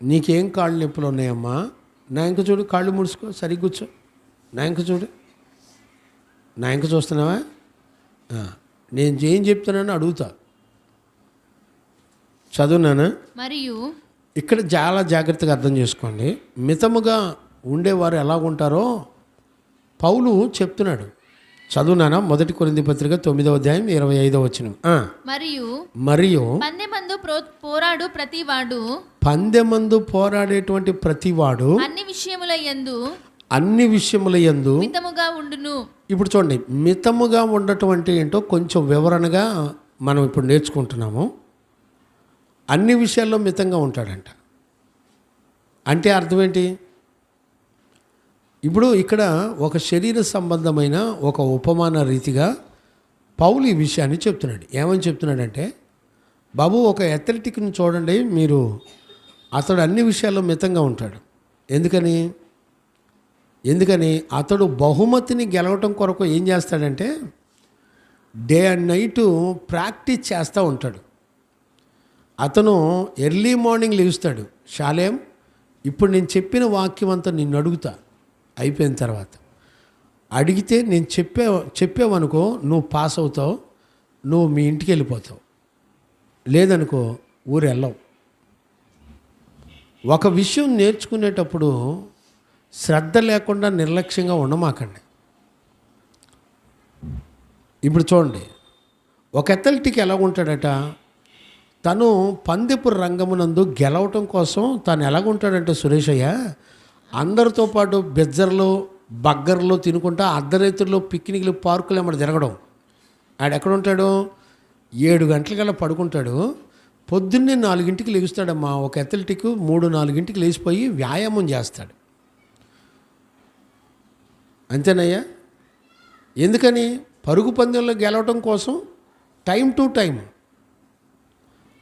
S2: నీకేం కాళ్ళు నొప్పులు ఉన్నాయమ్మా? నా ఇంక చూడు, కాళ్ళు ముడుచుకో, సరిగ్గా కూర్చో. నా ఇంక చూడు, నా ఇంక చూస్తున్నావా? నేను ఏం చెప్తున్నానని అడుగుతా. చదువునానా?
S3: మరియు
S2: ఇక్కడ చాలా జాగ్రత్తగా అర్థం చేసుకోండి. మితముగా ఉండేవారు ఎలా ఉంటారో పౌలు చెప్తున్నాడు. చదువునానా? మొదటి కొరింథీ పత్రిక 9వ అధ్యాయం 25వ వచనం. మరియు
S3: పందెమందు పోరాడు ప్రతివాడు,
S2: పందెమందు పోరాడేటువంటి ప్రతివాడు అన్ని విషయముల యందు
S3: మితముగా ఉండును.
S2: ఇప్పుడు చూడండి, మితముగా ఉండటం అంటే ఏంటో కొంచెం వివరణగా మనం ఇప్పుడు నేర్చుకుంటున్నాము. అన్ని విషయాల్లో మితంగా ఉంటాడంట. అంటే అర్థం ఏంటి? ఇప్పుడు ఇక్కడ ఒక శరీర సంబంధమైన ఒక ఉపమాన రీతిగా పౌలు ఈ విషయాన్ని చెప్తున్నాడు. ఏమని చెప్తున్నాడంటే, బాబు ఒక అథ్లెటిక్ని చూడండి మీరు, అతడు అన్ని విషయాల్లో మితంగా ఉంటాడు. ఎందుకని అతడు బహుమతిని గెలవటం కొరకు ఏం చేస్తాడంటే డే అండ్ నైట్ ప్రాక్టీస్ చేస్తూ ఉంటాడు. అతను ఎర్లీ మార్నింగ్ లేస్తాడు. షాలేం, ఇప్పుడు నేను చెప్పిన వాక్యం అంతా నిన్ను అడుగుతా, అయిపోయిన తర్వాత అడిగితే నేను చెప్పావనుకో నువ్వు పాస్ అవుతావు, నువ్వు మీ ఇంటికి వెళ్ళిపోతావు, లేదనుకో ఊరు వెళ్ళవు. ఒక విషయం నేర్చుకునేటప్పుడు శ్రద్ధ లేకుండా నిర్లక్ష్యంగా ఉండమాకండి. ఇప్పుడు చూడండి, ఒక అథ్లెటిక్ ఎలా ఉంటాడట, తను పందెపు రంగమునందు గెలవటం కోసం తను ఎలాగుంటాడంటే సురేషయ్య, అందరితో పాటు బెజ్జర్లు బగ్గర్లు తినుకుంటా అర్ధరాత్రుల్లో పిక్నిక్లు పార్కులు ఏమన్నా తిరగడం. ఆడెక్కడ ఉంటాడు? 7 గంటలకల్లా పడుకుంటాడు. పొద్దున్నే 4ంటికి లేస్తాడమ్మా. ఒక అథ్లెటిక్ 3-4ంటికి లేచిపోయి వ్యాయామం చేస్తాడు. అంతేనయ్యా? ఎందుకని? పరుగు పందెంలో గెలవటం కోసం టైం టు టైం.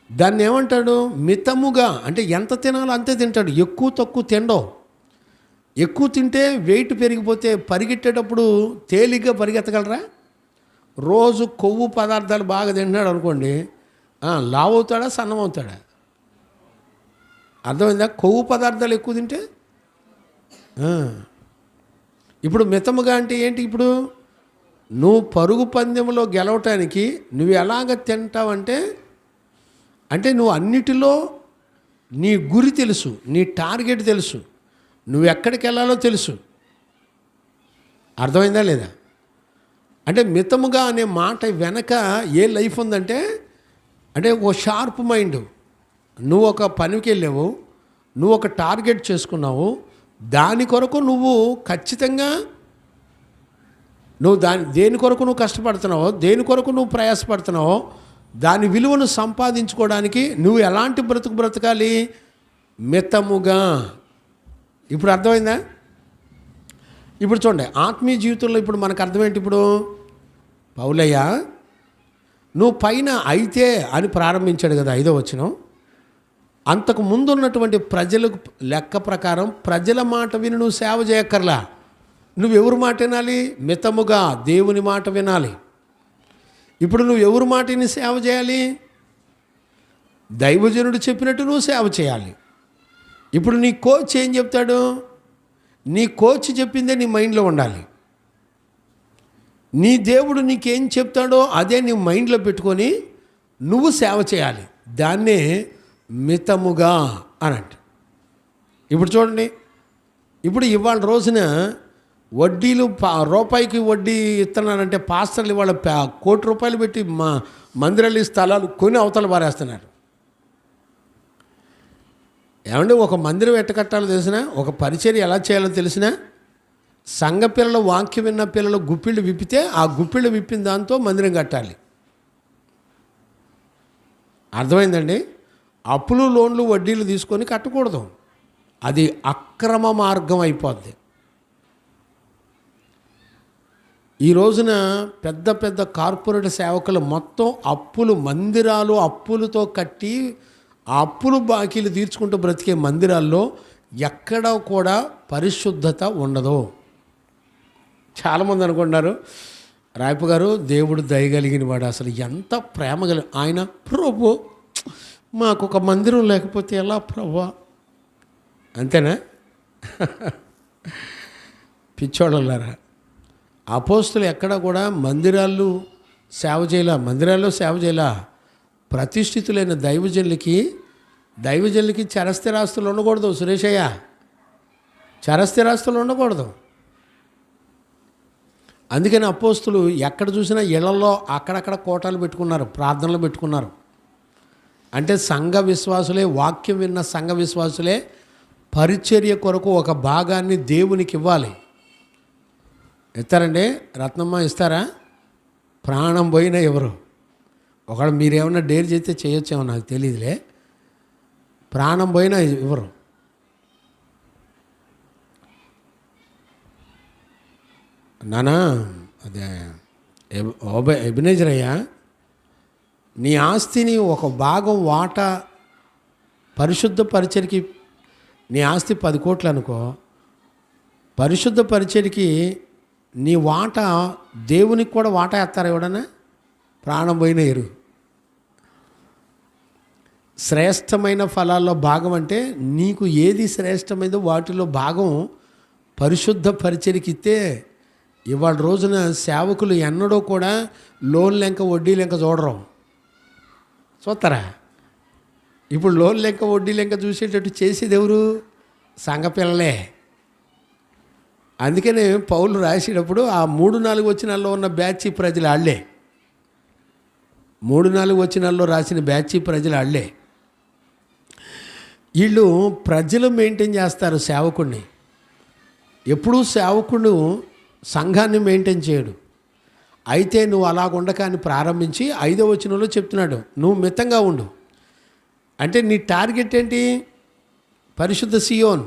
S2: దాన్ని ఏమంటాడు? మితముగా. అంటే ఎంత తినాలో అంతే తింటాడు, ఎక్కువ తక్కువ తినడం. ఎక్కువ తింటే వెయిట్ పెరిగిపోతే పరిగెట్టేటప్పుడు తేలిగ్గా పరిగెత్తగలరా? రోజు కొవ్వు పదార్థాలు బాగా తింటున్నాడు అనుకోండి, లావు అవుతాడా సన్నం అవుతాడా? అర్థమైందా? కొవ్వు పదార్థాలు ఎక్కువ తింటే. ఇప్పుడు మితముగా అంటే ఏంటి? ఇప్పుడు నువ్వు పరుగు పందెంలో గెలవటానికి నువ్వు ఎలాగ తింటావంటే, అంటే నువ్వు అన్నిటిలో నీ గురి తెలుసు, నీ టార్గెట్ తెలుసు, నువ్వు ఎక్కడికి వెళ్ళాలో తెలుసు. అర్థమైందా లేదా? అంటే మితముగా అనే మాట వెనక ఏ లైఫ్ ఉందంటే, అంటే ఓ షార్ప్ మైండ్. నువ్వు ఒక పనికి వెళ్ళావు, నువ్వు ఒక టార్గెట్ చేసుకున్నావు, దాని కొరకు నువ్వు ఖచ్చితంగా నువ్వు దేని కొరకు నువ్వు కష్టపడుతున్నావో, దేని కొరకు నువ్వు ప్రయాసపడుతున్నావో, దాని విలువను సంపాదించుకోవడానికి నువ్వు ఎలాంటి బ్రతకాలి? మితముగా. ఇప్పుడు అర్థమైందా? ఇప్పుడు చూడండి, ఆత్మీయ జీవితంలో ఇప్పుడు మనకు అర్థమేంటి? ఇప్పుడు పౌలయ్య నువ్వు పైన అయితే అని ప్రారంభించాడు కదా 5వ వచనం. అంతకు ముందు ఉన్నటువంటి ప్రజలకు లెక్క ప్రకారం ప్రజల మాట విని నువ్వు సేవ చేయక్కర్లా. నువ్వు ఎవరి మాట వినాలి? మితముగా దేవుని మాట వినాలి. ఇప్పుడు నువ్వు ఎవరి మాటని సేవ చేయాలి? దైవజనుడు చెప్పినట్టు నువ్వు సేవ చేయాలి. ఇప్పుడు నీ కోచ్ ఏం చెప్తాడు? నీ కోచ్ చెప్పిందే నీ మైండ్లో ఉండాలి. నీ దేవుడు నీకేం చెప్తాడో అదే నీ మైండ్లో పెట్టుకొని నువ్వు సేవ చేయాలి. దాన్నే మితముగా అని అంట. ఇప్పుడు చూడండి, ఇప్పుడు ఇవాళ రోజున వడ్డీలు రూపాయికి వడ్డీ ఇస్తున్నారంటే పాస్టర్లు ఇవాళ ₹1 కోటి పెట్టి మందిరాలు స్థలాలు కొని అవతల పారేస్తున్నారు. ఏమంటే ఒక మందిరం ఎట్ట కట్టాలో తెలిసినా, ఒక పరిచర్య ఎలా చేయాలో తెలిసినా, సంఘ పిల్లలు వాక్యం విన్న పిల్లలు గుప్పిళ్ళు విప్పితే ఆ గుప్పిళ్ళు విప్పిన దాంతో మందిరం కట్టాలి. అర్థమైందండి? అప్పులు లోన్లు వడ్డీలు తీసుకొని కట్టకూడదు. అది అక్రమ మార్గం అయిపోద్ది. ఈ రోజున పెద్ద పెద్ద కార్పొరేట్ సేవకులు మొత్తం అప్పులు, మందిరాలు అప్పులతో కట్టి ఆ అప్పులు బాకీలు తీర్చుకుంటూ బ్రతికే మందిరాల్లో ఎక్కడ కూడా పరిశుద్ధత ఉండదు. చాలామంది అనుకుంటున్నారు, రాయపు గారు దేవుడు దయగలిగిన వాడు, అసలు ఎంత ప్రేమ ఆయన. ప్రభు మాకు ఒక మందిరం లేకపోతే ఎలా ప్రభు? అంతేనా? పిచ్చోళ్ళలారా, అపోస్తులు ఎక్కడ కూడా మందిరాల్లో సేవ చేయలా. ప్రతిష్ఠితులైన దైవజనులకి చరస్థిరాస్తులు ఉండకూడదు. సురేషయ్య, చరస్థిరాస్తులు ఉండకూడదు. అందుకని అపోస్తులు ఎక్కడ చూసినా ఇళ్లలో అక్కడక్కడ కోటాలు పెట్టుకున్నారు, ప్రార్థనలు పెట్టుకున్నారు. అంటే సంఘ విశ్వాసులే, వాక్యం విన్న సంఘ విశ్వాసులే పరిచర్య కొరకు ఒక భాగాన్ని దేవునికి ఇవ్వాలి. ఇస్తారండి? రత్నమ్మ ఇస్తారా? ప్రాణం పోయినా ఎవరు? ఒకవేళ మీరేమన్నా డేర్ చేస్తే చేయొచ్చేమో నాకు తెలియదులే. ప్రాణం పోయినా ఎవరు? నానా అదే ఎబినేజర్ అయ్యా, నీ ఆస్తిని ఒక భాగం వాటా పరిశుద్ధ పరిచర్కి, నీ ఆస్తి 10 కోట్లు అనుకో, పరిశుద్ధ పరిచర్కి నీ వాటా దేవునికి కూడా వాటా ఎత్తారు ఎవడన్నా? ప్రాణం పోయిన ఎరు. శ్రేష్టమైన ఫలాల్లో భాగం అంటే నీకు ఏది శ్రేష్టమైందో వాటిలో భాగం పరిశుద్ధ పరిచర్కి ఇస్తే, ఇవాళ రోజున సేవకులు ఎన్నడూ కూడా లోన్ లెంక వడ్డీ లెంక చూడరు. చూస్తారా? ఇప్పుడు లోన్ లెంక వడ్డీ లెంక చూసేటట్టు చేసేది ఎవరు? సంఘ పిల్లలే. అందుకనే పౌలు రాసేటప్పుడు ఆ 3-4 వచనాల్లో ఉన్న బ్యాచ్ ప్రజలు ఆళ్లే. 3-4 వచనాల్లో రాసిన బ్యాచ్ ప్రజలు ఆళ్లే. వీళ్ళు ప్రజలు మెయింటైన్ చేస్తారు సేవకుడిని. ఎప్పుడూ సేవకుడు సంఘాన్ని మెయింటైన్ చేయడు. అయితే నువ్వు అలాగుండకాన్ని ప్రారంభించి 5వ వచనంలో చెప్తున్నాడు, నువ్వు మితంగా ఉండు. అంటే నీ టార్గెట్ ఏంటి? పరిశుద్ధ సియోన్.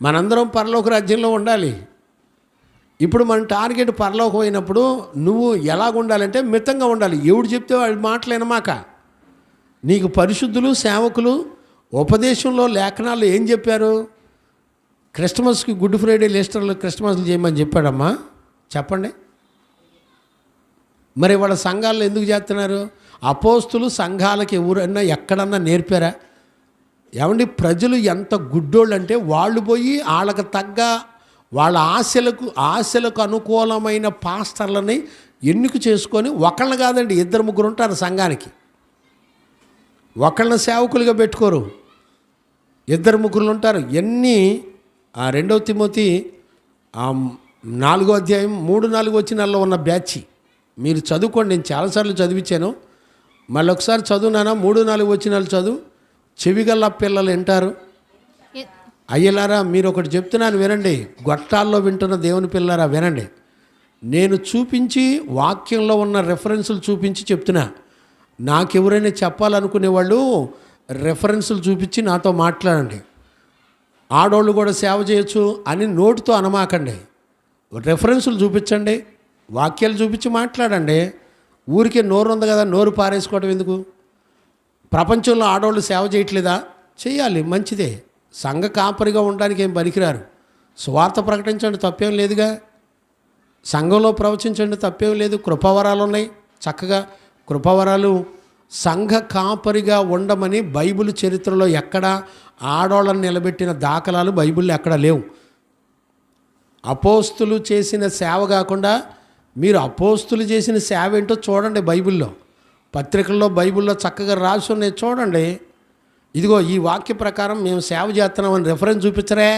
S2: మనందరం పరలోక రాజ్యంలో ఉండాలి. ఇప్పుడు మన టార్గెట్ పరలోకం అయినప్పుడు నువ్వు ఎలాగుండాలంటే మితంగా ఉండాలి. ఎవడు చెప్తే వాడి మాటలు వినమాక. నీకు పరిశుద్ధులు సేవకులు ఉపదేశంలో లేఖనాలు ఏం చెప్పారు? క్రిస్మస్కి గుడ్ ఫ్రైడే ఈస్టర్లో క్రిస్మస్లు చేయమని చెప్పాడమ్మా, చెప్పండి. మరి వాళ్ళ సంఘాల్లో ఎందుకు చేస్తున్నారు? అపోస్తులు సంఘాలకి ఎవరన్నా ఎక్కడన్నా నేర్పారా? ఏమండి, ప్రజలు ఎంత గుడ్డోళ్ళు అంటే వాళ్ళు పోయి వాళ్ళకి తగ్గ వాళ్ళ ఆశలకు అనుకూలమైన పాస్టర్లని ఎన్నిక చేసుకొని, ఒకళ్ళని కాదండి 2-3 ఉంటారు సంఘానికి. ఒకళ్ళని సేవకులుగా పెట్టుకోరు, 2-3 ఉంటారు. 2 తిమోతి 4వ అధ్యాయం 3-4 వచనాల్లో ఉన్న బ్యాచ్ మీరు చదువుకోండి. నేను చాలాసార్లు చదివించాను, మళ్ళీ ఒకసారి చదువునానా. 3-4 వచనాలు చదువు. చెవిగల్ల పిల్లలు వింటారు. అయ్యలారా, మీరు ఒకటి చెప్తున్నాను వినండి. గొట్టాల్లో వింటున్న దేవుని పిల్లలారా వినండి. నేను చూపించి వాక్యంలో ఉన్న రెఫరెన్సులు చూపించి చెప్తున్నా. నాకెవరైనా చెప్పాలనుకునే వాళ్ళు రెఫరెన్సులు చూపించి నాతో మాట్లాడండి. ఆడోళ్ళు కూడా సేవ చేయొచ్చు అని నోటితో అనమాకండి. రెఫరెన్సులు చూపించండి, వాక్యాలు చూపించి మాట్లాడండి. ఊరికే నోరు ఉంది కదా, నోరు పారేసుకోవడం ఎందుకు? ప్రపంచంలో ఆడవాళ్ళు సేవ చేయట్లేదా? చేయాలి, మంచిదే. సంఘ కాపరిగా ఉండడానికి ఏం పనికిరారు. స్వార్థ ప్రకటించండి, తప్పేం లేదుగా. సంఘంలో ప్రవచించండి, తప్పేం లేదు. కృపావరాలు ఉన్నాయి, చక్కగా కృపావరాలు. సంఘ కాపరిగా ఉండమని బైబిల్ చరిత్రలో ఎక్కడా ఆడవాళ్ళని నిలబెట్టిన దాఖలాలు బైబిల్లో ఎక్కడా లేవు. అపోస్తులు చేసిన సేవ కాకుండా మీరు అపోస్తులు చేసిన సేవ ఏంటో చూడండి. బైబిల్లో, పత్రికల్లో, బైబిల్లో చక్కగా రాసి ఉన్నాయి, చూడండి. ఇదిగో ఈ వాక్య ప్రకారం మేము సేవ చేస్తున్నామని రెఫరెన్స్ చూపించరే.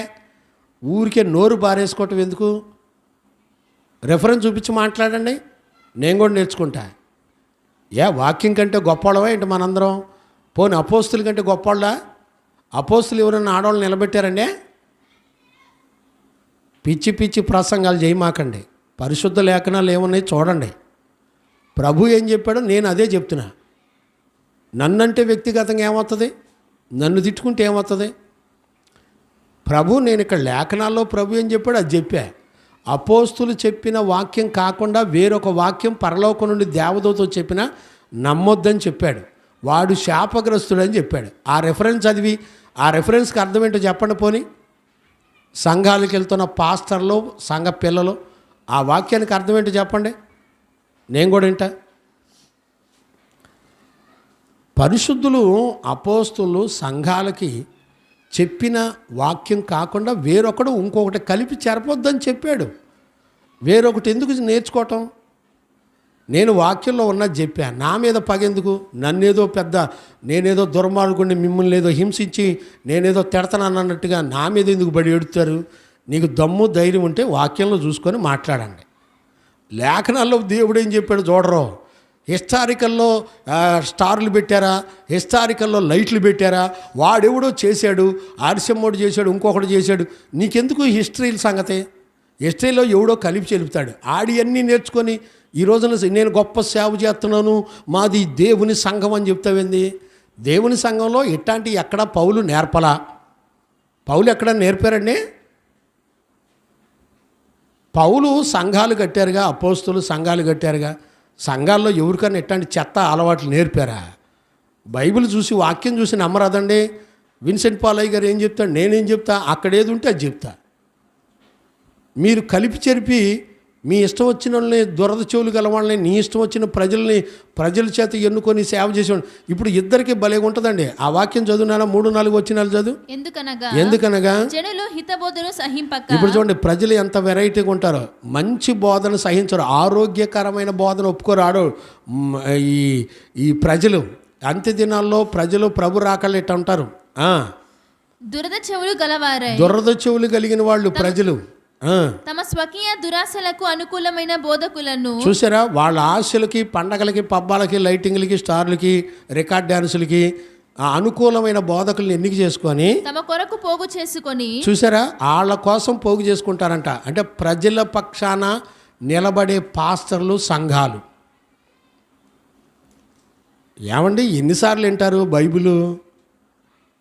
S2: ఊరికే నోరు బారేసుకోవటం ఎందుకు? రెఫరెన్స్ చూపించి మాట్లాడండి, నేను కూడా నేర్చుకుంటా. వాక్యం కంటే గొప్పవాళ్ళవా ఏంటి మనందరం? పోనీ అపోస్తుల కంటే గొప్పవాళ్ళ? అపోస్తులు ఎవరన్నా ఆడవాళ్ళు నిలబెట్టారండి? పిచ్చి పిచ్చి ప్రసంగాలు చేయమాకండి. పరిశుద్ధ లేఖనాలు ఏమున్నాయి చూడండి. ప్రభు ఏం చెప్పాడో నేను అదే చెప్తున్నా. నన్నంటే వ్యక్తిగతంగా ఏమవుతుంది? నన్ను తిట్టుకుంటే ఏమవుతుంది? నేను ఇక్కడ లేఖనాల్లో ప్రభు ఏం చెప్పాడో అది చెప్పా. అపోస్తులు చెప్పిన వాక్యం కాకుండా వేరొక వాక్యం పరలోకం నుండి దేవదూత చెప్పినా నమ్మొద్దని చెప్పాడు. వాడు శాపగ్రస్తుడని చెప్పాడు. ఆ రెఫరెన్స్ చదివి ఆ రెఫరెన్స్కి అర్థం ఏంటో చెప్పండి. పోని సంఘాలకు వెళ్తున్న పాస్టర్లు, సంఘ పిల్లలు, ఆ వాక్యానికి అర్థం ఏంటో చెప్పండి, నేను కూడా వింటా. పరిశుద్ధులు అపోస్తులు సంఘాలకి చెప్పిన వాక్యం కాకుండా వేరొకడు ఇంకొకటి కలిపి చెరపొద్దని చెప్పాడు. వేరొకటి ఎందుకు నేర్చుకోవటం? నేను వాక్యంలో ఉన్నది చెప్పా. నా మీద పగెందుకు? నన్నేదో నేనేదో దుర్మార్గుడిని, మిమ్మల్ని ఏదో హింసించి నేనేదో తిడతానని అన్నట్టుగా నా మీద ఎందుకు బడి ఎడుతారు? నీకు దమ్ము ధైర్యం ఉంటే వాక్యంలో చూసుకొని మాట్లాడండి. లేఖనాల్లో దేవుడు ఏం చెప్పాడు చూడరు. హిస్టారికల్లో స్టార్లు పెట్టారా, హిస్టారికల్లో లైట్లు పెట్టారా, వాడెవడో చేశాడు, ఆర్సెమ్మోడు చేశాడు, ఇంకొకటి చేశాడు. నీకెందుకు హిస్టరీల సంగతి? ఎస్టేలో ఎవడో కలిపి చెలుపుతాడు. ఆడి అన్నీ నేర్చుకొని ఈ రోజున నేను గొప్ప సేవ చేస్తున్నాను, మాది దేవుని సంఘం అని చెప్తావేంది? దేవుని సంఘంలో ఇట్లాంటి ఎక్కడ పౌలు నేర్పలా? పౌలు ఎక్కడ నేర్పారండి? పౌలు సంఘాలు కట్టారుగా, అపోస్తులు సంఘాలు కట్టారుగా. సంఘాల్లో ఎవరికైనా ఎట్లాంటి చెత్త అలవాట్లు నేర్పారా? బైబిల్ చూసి వాక్యం చూసి నమ్మరాదండి. విన్సెంట్ పాలయ్య గారు ఏం చెప్తాడు, నేనేం చెప్తా, అక్కడ ఏది ఉంటే అది చెప్తా. మీరు కలిపి చెరిపి మీ ఇష్టం వచ్చిన వాళ్ళని, దురద చెవులు గల వాళ్ళని, నీ ఇష్టం వచ్చిన ప్రజల చేత ఎన్నుకొని సేవ చేసేవాడు. ఇప్పుడు ఇద్దరికి భలేగా ఉంటుందండి. ఆ వాక్యం చదువునా 3-4 వచనాలు చదువు. ఎందుకనగా
S3: జనులు హితబోధను సహింపక.
S2: ఇప్పుడు చూడండి, ప్రజలు ఎంత వెరైటీగా ఉంటారో. మంచి బోధన సహించరు, ఆరోగ్యకరమైన బోధన ఒప్పుకోరు. ఈ ప్రజలు అంత్య దినాల్లో ప్రజలు ప్రభు రాకళ్ళు ఇట్ట ఉంటారు.
S3: దురద చెవులు గలవారై,
S2: దురద చెవులు కలిగిన వాళ్ళు ప్రజలు
S3: తమ స్వకీయ దురాశలకు అనుకూలమైన బోధకులను
S2: చూసారా? వాళ్ళ ఆశలకి, పండగలకి, పబ్బాలకి, లైటింగ్లకి, స్టార్లకి, రికార్డ్ డ్యాన్సులకి అనుకూలమైన బోధకులను ఎన్నిక చేసుకొని
S3: తమ కొరకు పోగు చేసుకొని,
S2: చూసారా, వాళ్ళ కోసం పోగు చేసుకుంటారంట. అంటే ప్రజల పక్షాన నిలబడే పాస్టర్లు, సంఘాలు. ఏమండి, ఎన్నిసార్లు వింటారు బైబిలు?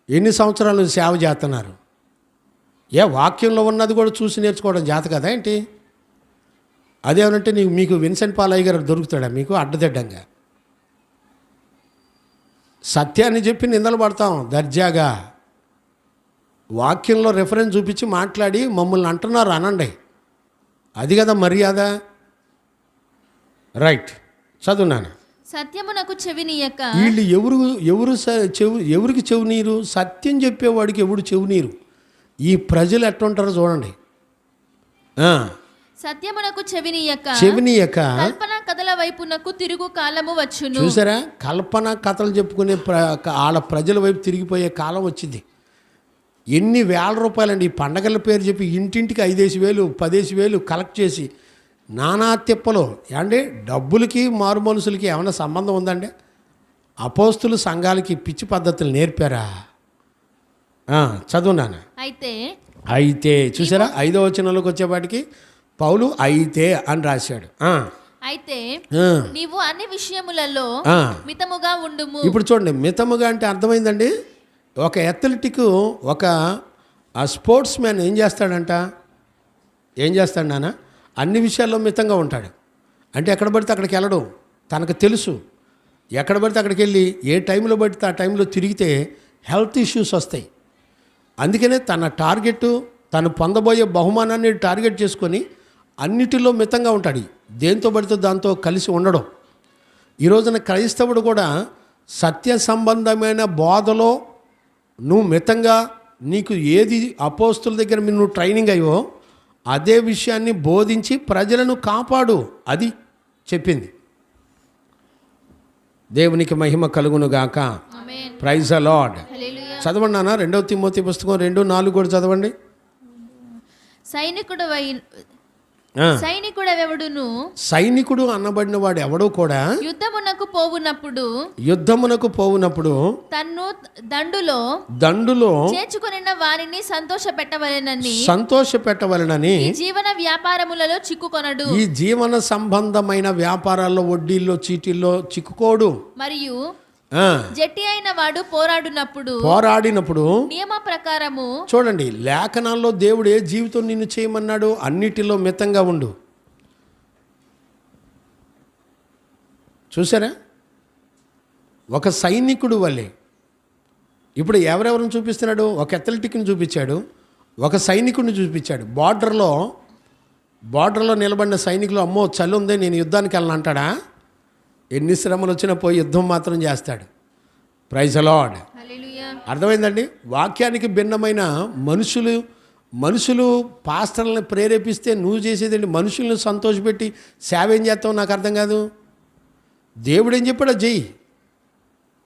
S2: ఎన్ని సంవత్సరాలు సేవ చేస్తున్నారు? వాక్యంలో ఉన్నది కూడా చూసి నేర్చుకోవడం చేత కదా ఏంటి? అదేమనంటే మీకు విన్సెంట్ పాలయ్య గారు దొరుకుతాడా మీకు అడ్డదిడ్డంగా? సత్యాన్ని చెప్పి నిందలు పడతాం దర్జాగా. వాక్యంలో రెఫరెన్స్ చూపించి మాట్లాడి మమ్మల్ని అంటున్నారు అనండి. అది కదా మర్యాద. రైట్, చదువునాను.
S3: సత్యమునకు చెవినీయక.
S2: వీళ్ళు ఎవరికి చెవినీరు? సత్యం చెప్పేవాడికి ఎవడు చెవినీరు? ఈ ప్రజలు ఎట్టుంటారో చూడండి.
S3: సత్యమునకు చెవినీయక కల్పన కథల వైపునకు తిరుగు కాలము వచ్చును.
S2: చూసారా, కల్పన కథలు చెప్పుకునే వాళ్ళ ప్రజల వైపు తిరిగిపోయే కాలం వచ్చింది. ఎన్ని వేల రూపాయలండి ఈ పండగల పేరు చెప్పి ఇంటింటికి 5,000 10,000 కలెక్ట్ చేసి నానా తిప్పలు. అంటే డబ్బులకి మారు మనుషులకి ఏమైనా సంబంధం ఉందండి? అపోస్తులు సంఘాలకి పిచ్చి పద్ధతులు నేర్పారా? చదువునాను. అయితే చూసారా, 5వ వచనంలోకి వచ్చేపాటికి పౌలు అయితే అని రాశాడు.
S3: అయితే నీవు అన్ని విషయములలో మితముగా ఉండుము.
S2: ఇప్పుడు చూడండి, మితముగా అంటే అర్థమైందండి. ఒక అథ్లెటిక్, ఒక స్పోర్ట్స్ మ్యాన్ ఏం చేస్తాడు నాన్న? అన్ని విషయాల్లో మితంగా ఉంటాడు. అంటే ఎక్కడ పడితే అక్కడికి వెళ్ళడం తనకు తెలుసు. ఎక్కడ పడితే అక్కడికి వెళ్ళి ఏ టైంలో పడితే ఆ టైంలో తిరిగితే హెల్త్ ఇష్యూస్ వస్తాయి. అందుకనే తన టార్గెట్, తను పొందబోయే బహుమానాన్ని టార్గెట్ చేసుకొని అన్నిటిలో మితంగా ఉంటాడు. దేంతో పడితే దాంతో కలిసి ఉండడం. ఈ రోజున క్రైస్తవుడు కూడా సత్య సంబంధమైన బోధలో నువ్వు మితంగా, నీకు ఏది అపోస్తుల దగ్గర నువ్వు ట్రైనింగ్ అయ్యో అదే విషయాన్ని బోధించి ప్రజలను కాపాడు. అది చెప్పింది. దేవునికి మహిమ కలుగునుగాక. Praise the lord. చదవండి నాన్న. 2వ తిమోతి పుస్తకం 2:4 కూడా చదవండి. సైనికుడు అన్నబడిన వాడు ఎవడో కూడా యుద్ధమునకు పోవునప్పుడు
S3: తన్ను దండులో చేర్చుకొనిన వారిని సంతోషపెట్టవలెనని జీవన వ్యాపారములలో చిక్కుకొనడు.
S2: ఈ జీవన సంబంధమైన వ్యాపారాల్లో, వడ్డీల్లో, చీటీల్లో చిక్కుకోడు.
S3: మరియు జట్టి అయిన వాడు పోరాడినప్పుడు నియమ ప్రకారము
S2: చూడండి, లేఖనాల్లో దేవుడు ఏ జీవితం నిన్ను చేయమన్నాడు? అన్నిటిలో మితంగా ఉండు. చూసారా, ఒక సైనికుడు వల్లే. ఇప్పుడు ఎవరెవరిని చూపిస్తున్నాడు? ఒక అథ్లెటిక్ని చూపించాడు, ఒక సైనికుడిని చూపించాడు. బార్డర్లో నిలబడిన సైనికులు, అమ్మో చలి ఉంది, నేను యుద్ధానికి వెళ్ళను అంటాడా? ఎన్ని శ్రమలు వచ్చినా పోయి యుద్ధం మాత్రం చేస్తాడు. Praise the lord. అర్థమైందండి? వాక్యానికి భిన్నమైన మనుషులు పాస్టర్లను ప్రేరేపిస్తే నువ్వు చేసేదండి మనుషులను సంతోషపెట్టి సేవ ఏం చేస్తావు? నాకు అర్థం కాదు. దేవుడు ఏం చెప్పాడో చెయ్యి.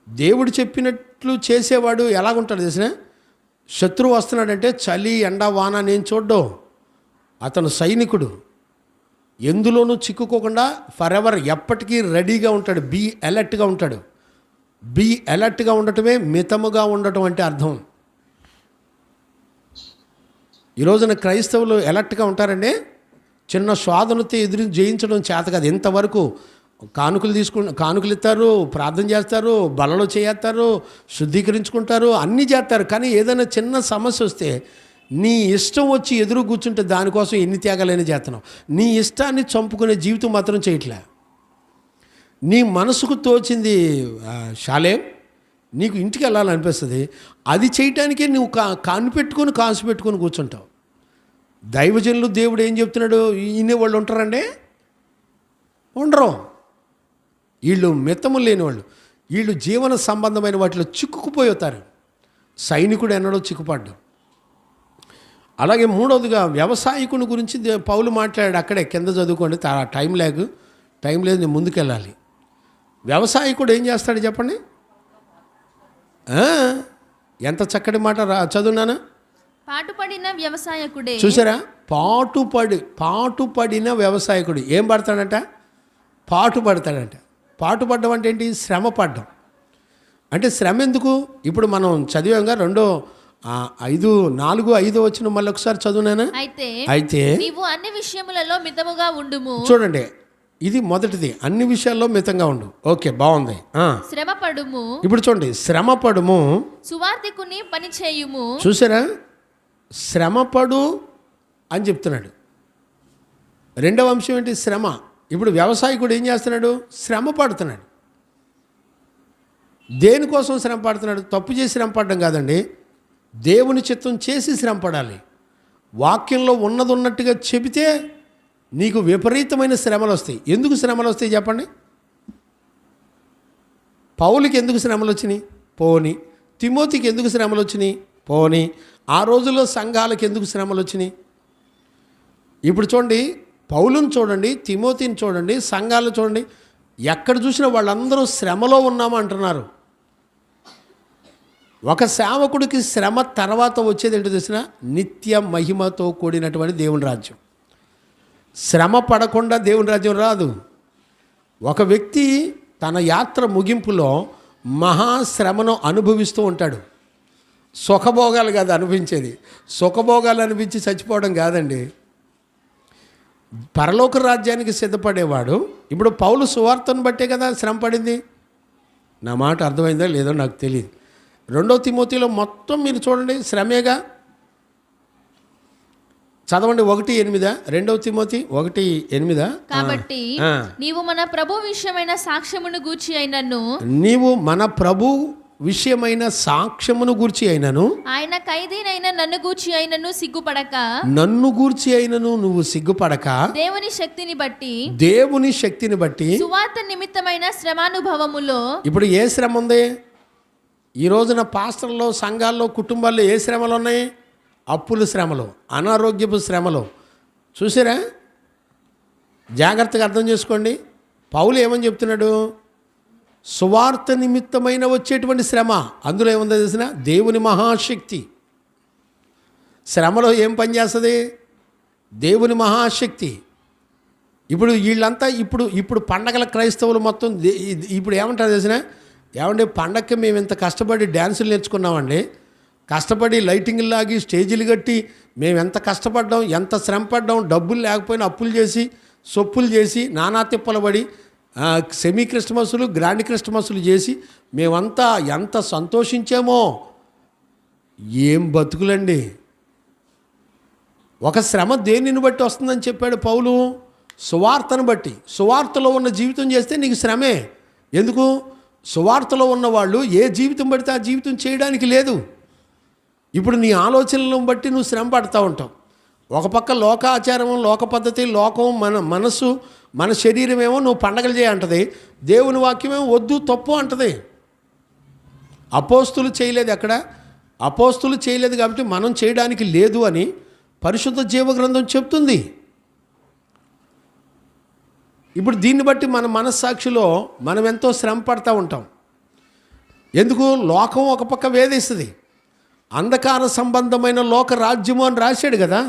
S2: దేవుడు చెప్పినట్లు చేసేవాడు ఎలాగుంటాడు తెలిసిన? శత్రువు వస్తున్నాడంటే చలి, ఎండ, వాన నేను చూడ్డం. అతను సైనికుడు, ఎందులోనూ చిక్కుకోకుండా ఫర్ ఎవర్ ఎప్పటికీ రెడీగా ఉంటాడు. బీ అలర్ట్గా ఉంటాడు. బీ అలర్ట్గా ఉండటమే మితముగా ఉండటం అంటే అర్థం. ఈ రోజున క్రైస్తవులు అలర్ట్గా ఉంటారండి. చిన్న శోధనతో జయించడం చేత కాదు. ఇంతవరకు కానుకలు ఇస్తారు, ప్రార్థన చేస్తారు, బలలో చేస్తారు, శుద్ధీకరించుకుంటారు, అన్నీ చేస్తారు. కానీ ఏదైనా చిన్న సమస్య వస్తే నీ ఇష్టం వచ్చి ఎదురు కూర్చుంటే దానికోసం ఎన్ని త్యాగాలైనా చేస్తున్నావు. నీ ఇష్టాన్ని చంపుకునే జీవితం మాత్రం చేయట్లే. నీ మనసుకు తోచింది శాలేం, నీకు ఇంటికి వెళ్ళాలనిపిస్తుంది, అది చేయటానికే నువ్వు కాసు పెట్టుకొని కూర్చుంటావు. దైవజనులు దేవుడు ఏం చెప్తున్నాడు, ఇన్ని వాళ్ళు ఉంటారండి? ఉండరు. వీళ్ళు మితము లేని వాళ్ళు, వీళ్ళు జీవన సంబంధమైన వాటిలో చిక్కుకుపోతారు. సైనికుడు ఎన్నడో చిక్కుపడ్డాడు. అలాగే మూడవదిగా వ్యవసాయకుని గురించి పౌలు మాట్లాడాడు. అక్కడే కింద చదువుకోండి, టైం లేదు, నేను ముందుకెళ్ళాలి. వ్యవసాయకుడు ఏం చేస్తాడు చెప్పండి? ఎంత చక్కటి మాట చదువునానా?
S3: పాటుపడిన వ్యవసాయకుడే.
S2: చూసారా, పాటుపడిన వ్యవసాయకుడు ఏం పడతాడంట? పాటుపడతాడంట. పాటుపడ్డం అంటే ఏంటి? శ్రమ పడ్డం. అంటే శ్రమ ఎందుకు? ఇప్పుడు మనం చదివాంగా 4-5 వచ్చిన మళ్ళీ ఒకసారి చదువునానా? అయితే
S3: నీవు అన్ని విషయములలో మితముగా ఉండుము.
S2: చూడండి, ఇది మొదటిది, అన్ని విషయాల్లో మితంగా ఉండు. ఓకే, బాగుంది.
S3: శ్రమపడుము.
S2: ఇప్పుడు చూడండి, శ్రమపడుము,
S3: సువార్తికుని పని చేయుము.
S2: చూసారా, శ్రమపడు అని చెప్తున్నాడు. రెండవ అంశం ఏంటి? శ్రమ. ఇప్పుడు వ్యవసాయకుడు ఏం చేస్తున్నాడు? శ్రమ పడుతున్నాడు. దేనికోసం శ్రమ పడుతున్నాడు? తప్పు చేసి శ్రమ పడడం కాదండి, దేవుని చిత్తం చేసి శ్రమ పడాలి. వాక్యంలో ఉన్నట్టుగా చెబితే నీకు విపరీతమైన శ్రమలు వస్తాయి. ఎందుకు శ్రమలు వస్తాయి చెప్పండి? పౌలుకి ఎందుకు శ్రమలు వచ్చినాయి? పోని. తిమోతికి ఎందుకు శ్రమలు వచ్చినాయి? పోని. ఆ రోజుల్లో సంఘాలకు ఎందుకు శ్రమలు వచ్చినాయి? ఇప్పుడు చూడండి, పౌలుని చూడండి, తిమోతిని చూడండి, సంఘాలు చూడండి, ఎక్కడ చూసినా వాళ్ళందరూ శ్రమలో ఉన్నామా అంటున్నారు. ఒక సేవకుడికి శ్రమ తర్వాత వచ్చేది ఏంటో తెలిసిన? నిత్య మహిమతో కూడినటువంటి దేవుని రాజ్యం. శ్రమ పడకుండా దేవుని రాజ్యం రాదు. ఒక వ్యక్తి తన యాత్ర ముగింపులో మహాశ్రమను అనుభవిస్తూ ఉంటాడు. సుఖభోగాలు కాదు అనుభవించేది, సుఖభోగాలు అనిపించి చచ్చిపోవడం కాదండి. పరలోక రాజ్యానికి సిద్ధపడేవాడు. ఇప్పుడు పౌలు సువార్తను బట్టే కదా శ్రమ పడింది. నా మాట అర్థమైందో లేదో నాకు తెలియదు. 2 తిమోతిలో మొత్తం మీరు చూడండి శ్రమేగా. చదవండి 1:8. 2 తిమోతి 1:8.
S3: కాబట్టి నీవు మన ప్రభు విషయమైన సాక్ష్యమును గూర్చి అయినను, సాక్ష్యమును గూర్చి అయినను, ఆయన ఖైదీనైన నన్ను గూర్చి అయినను నువ్వు సిగ్గుపడక దేవుని శక్తిని బట్టి సువార్త నిమిత్తమైన శ్రమానుభవములో. ఇప్పుడు ఏ శ్రమ ఉంది ఈ రోజున? పాస్టర్లో, సంఘాల్లో, కుటుంబాల్లో ఏ శ్రమలు ఉన్నాయి? అప్పుల శ్రమలు, అనారోగ్యపు శ్రమలు. చూసారా? జాగ్రత్తగా అర్థం చేసుకోండి. పౌలు ఏమని చెప్తున్నాడు? సువార్త నిమిత్తమైన వచ్చేటువంటి శ్రమ. అందులో ఏముందో తెలిసిన? దేవుని మహాశక్తి. శ్రమలో ఏం పనిచేస్తుంది? దేవుని మహాశక్తి. ఇప్పుడు వీళ్ళంతా ఇప్పుడు పండగల క్రైస్తవులు మొత్తం ఇప్పుడు ఏమంటారు తెలిసిన? ఏమంటే పండగకి మేము ఇంత కష్టపడి డ్యాన్సులు నేర్చుకున్నామండి, కష్టపడి లైటింగ్లు లాగి స్టేజీలు కట్టి మేము ఎంత కష్టపడ్డాం, ఎంత శ్రమ పడ్డాం, డబ్బులు లేకపోయినా అప్పులు చేసి సొప్పులు చేసి నానా తిప్పలు పడి సెమీ క్రిస్టమస్లు, గ్రాండ్ క్రిస్టమస్లు చేసి మేమంతా ఎంత సంతోషించామో. ఏం బతుకులండి! ఒక శ్రమ దేనిని బట్టి వస్తుందని చెప్పాడు పౌలు? సువార్తను బట్టి. సువార్తలో ఉన్న జీవితం చేస్తే నీకు శ్రమే. ఎందుకు? సువార్తలో ఉన్నవాళ్ళు ఏ జీవితం పడితే ఆ జీవితం చేయడానికి లేదు. ఇప్పుడు నీ ఆలోచనలను బట్టి నువ్వు శ్రమ పడుతూ ఉంటావు. ఒక పక్క లోకాచారం, లోక పద్ధతి, లోకం, మన మనస్సు, మన శరీరం ఏమో నువ్వు పండగలు చేయంటది, దేవుని వాక్యమేమో వద్దు తప్పు అంటది. అపోస్తులు చేయలేదు. అక్కడ అపోస్తులు చేయలేదు కాబట్టి మనం చేయడానికి లేదు అని పరిశుద్ధ జీవగ్రంథం చెప్తుంది. ఇప్పుడు దీన్ని బట్టి మన మనస్సాక్షిలో మనం ఎంతో శ్రమ పడుతూ ఉంటాం. ఎందుకు? లోకం ఒక పక్క వేధిస్తుంది. అంధకార సంబంధమైన లోక రాజ్యము అని రాశాడు కదా.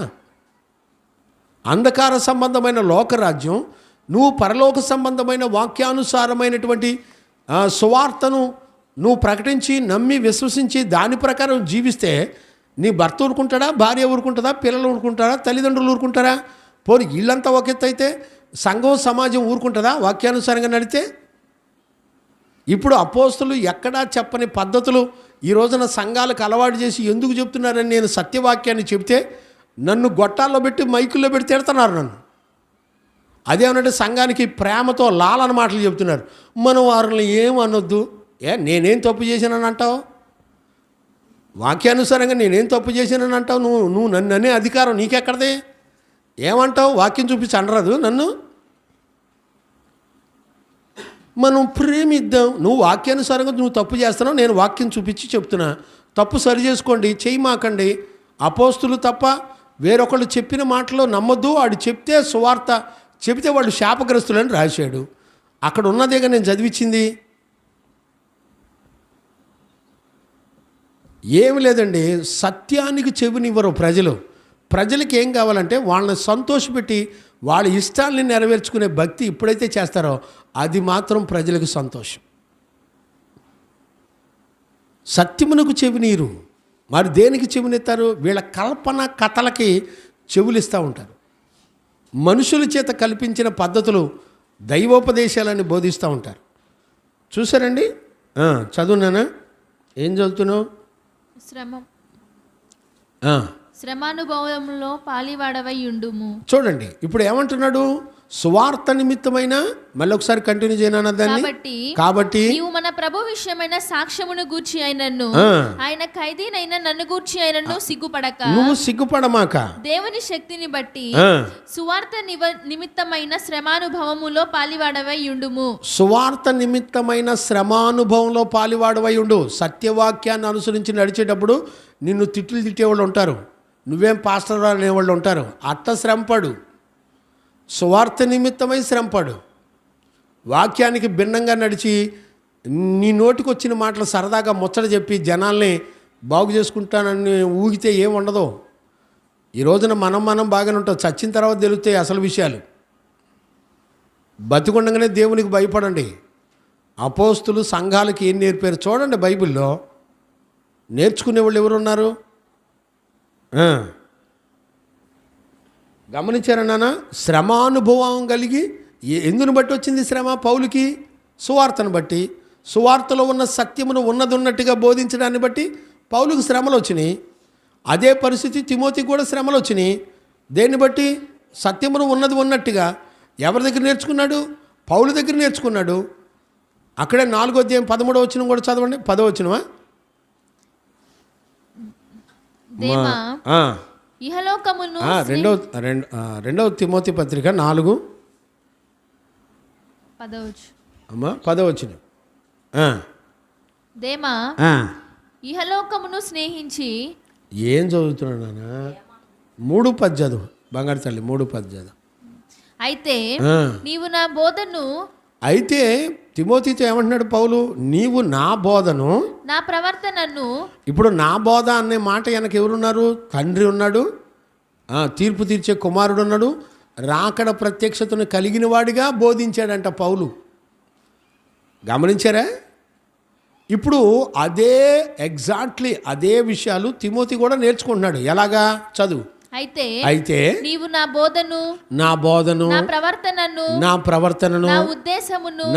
S3: అంధకార సంబంధమైన లోకరాజ్యం, నువ్వు పరలోక సంబంధమైన వాక్యానుసారమైనటువంటి సువార్తను నువ్వు ప్రకటించి నమ్మి విశ్వసించి దాని ప్రకారం జీవిస్తే నీ భర్త ఊరుకుంటాడా? భార్య ఊరుకుంటుందా? పిల్లలు ఊరుకుంటారా? తల్లిదండ్రులు ఊరుకుంటారా? పోనీ వీళ్ళంతా ఒక ఎత్తు అయితే సంఘం సమాజం ఊరుకుంటుందా వాక్యానుసారంగా నడితే? ఇప్పుడు అపోస్తులు ఎక్కడా చెప్పని పద్ధతులు ఈ రోజున సంఘాలకు అలవాటు చేసి ఎందుకు చెప్తున్నారని నేను సత్యవాక్యాన్ని చెప్తే నన్ను గొట్టాల్లో పెట్టి మైకుల్లో పెట్టి తిడుతున్నారు నన్ను. అదేమనంటే సంఘానికి ప్రేమతో లాలన మాటలు చెప్తున్నారు. మనం వారిని ఏమనొద్దు. నేనేం తప్పు చేశానని అంటావు? వాక్యానుసారంగా నేనేం తప్పు చేశానని అంటావు? నువ్వు నన్ను అనే అధికారం నీకెక్కడదే? ఏమంటావు? వాక్యం చూపించి అనరాదు నన్ను. మనం ప్రేమిద్దాం. నువ్వు వాక్యానుసారంగా నువ్వు తప్పు చేస్తున్నావు, నేను వాక్యం చూపించి చెప్తున్నా. తప్పు సరి చేసుకోండి, చేయమాకండి. అపోస్తులు తప్ప వేరొకళ్ళు చెప్పిన మాటలో నమ్మొద్దు. వాడు చెప్తే సువార్త చెబితే వాళ్ళు శాపగ్రస్తులని రాశాడు. అక్కడ ఉన్నదేగా నేను చదివించింది. ఏమి లేదండి, సత్యానికి చెవినివ్వరు ప్రజలు. ప్రజలకి ఏం కావాలంటే వాళ్ళని సంతోషపెట్టి వాళ్ళ ఇష్టాలని నెరవేర్చుకునే భక్తి ఎప్పుడైతే చేస్తారో అది మాత్రం ప్రజలకు సంతోషం. సత్యమునకు చెవినీరు. మరి దేనికి చెవినెత్తారు? వీళ్ళ కల్పన కథలకి చెవులిస్తూ ఉంటారు. మనుషుల చేత కల్పించిన పద్ధతులు దైవోపదేశాలని బోధిస్తూ ఉంటారు. చూసారండి? చదువునానా? ఏం చదువుతున్నావు?
S4: శ్రమానుభవంలో పాలివాడవై ఉండుము.
S3: చూడండి ఇప్పుడు ఏమంటున్నాడు? సువార్త నిమిత్తమైన, మళ్ళీ ఒకసారి కంటిన్యూ చేయనా దాన్ని. కాబట్టి
S4: నీవు మన ప్రభు విషయమైన సాక్ష్యమును గూర్చి అయినను ఆయన ఖైదీనైన నన్ను గూర్చి అయినను సిగ్గుపడక,
S3: నువ్వు సిగ్గుపడమాక,
S4: దేవుని శక్తిని బట్టి సువార్త నిమిత్తమైన శ్రమానుభవములో పాలివాడవై ఉండుము.
S3: సువార్త నిమిత్తమైన శ్రమానుభవంలో పాలివాడవై ఉండు. సత్యవాక్యాన్ని అనుసరించి నడిచేటప్పుడు నిన్ను తిట్లు తిట్టేవాళ్ళు ఉంటారు, నువ్వేం పాస్టర్ అనేవాళ్ళు ఉంటారు. అట్ట శ్రమపడు. సువార్త నిమిత్తమై శ్రమపడు. వాక్యానికి భిన్నంగా నడిచి నీ నోటికి వచ్చిన మాటలు సరదాగా ముచ్చట చెప్పి జనాల్ని బాగు చేసుకుంటానని ఊగితే ఏం ఉండదు. ఈ రోజున మనం బాగానే ఉంటాం, చచ్చిన తర్వాత తెలుస్తాయి అసలు విషయాలు. బతికుండగానే దేవునికి భయపడండి. అపోస్తులు సంఘాలకి ఏం నేర్పారు చూడండి. బైబిల్లో నేర్చుకునేవాళ్ళు ఎవరున్నారు? గమనించారన్నా? శ్రమానుభవం కలిగి. ఎందుని బట్టి వచ్చింది శ్రమ? పౌలుకి సువార్తను బట్టి, సువార్తలో ఉన్న సత్యమును ఉన్నట్టుగా బోధించడాన్ని బట్టి పౌలుకు శ్రమలు వచ్చినాయి. అదే పరిస్థితి తిమోతికి కూడా శ్రమలు వచ్చినాయి. దేన్ని బట్టి? సత్యమును ఉన్నట్టుగా. ఎవరి దగ్గర నేర్చుకున్నాడు? పౌలు దగ్గర నేర్చుకున్నాడు. అక్కడే 4వ అధ్యాయం 13వ వచనం కూడా చదవండి. 10వ వచనమా?
S4: ఇహలోకమును
S3: రెండవ తిమోతి పత్రిక 4 10వ వచనం.
S4: దేమా ఇహలోకమును స్నేహించి.
S3: ఏం చదువుతున్నాడు నాన్న? 3:10 చదువు. బంగారు తల్లి 3:10 చదువు.
S4: అయితే నీవు నా బోధను.
S3: అయితే తిమోతితో ఏమంటున్నాడు పౌలు? నీవు నా బోధను,
S4: నా ప్రవర్తనను. ఇప్పుడు
S3: నా బోధ అనే మాట వెనక ఎవరున్నారు? తండ్రి ఉన్నాడు, తీర్పు తీర్చే కుమారుడు ఉన్నాడు, రాకడ ప్రత్యక్షతను కలిగిన వాడిగా బోధించాడంట పౌలు. గమనించారా? ఇప్పుడు ఎగ్జాక్ట్లీ అదే విషయాలు తిమోతి కూడా నేర్చుకుంటున్నాడు. ఎలాగా? చదువు.
S4: అయితే నీవు నా బోధను, నా ప్రవర్తనను,
S3: నా
S4: ఉద్దేశమును,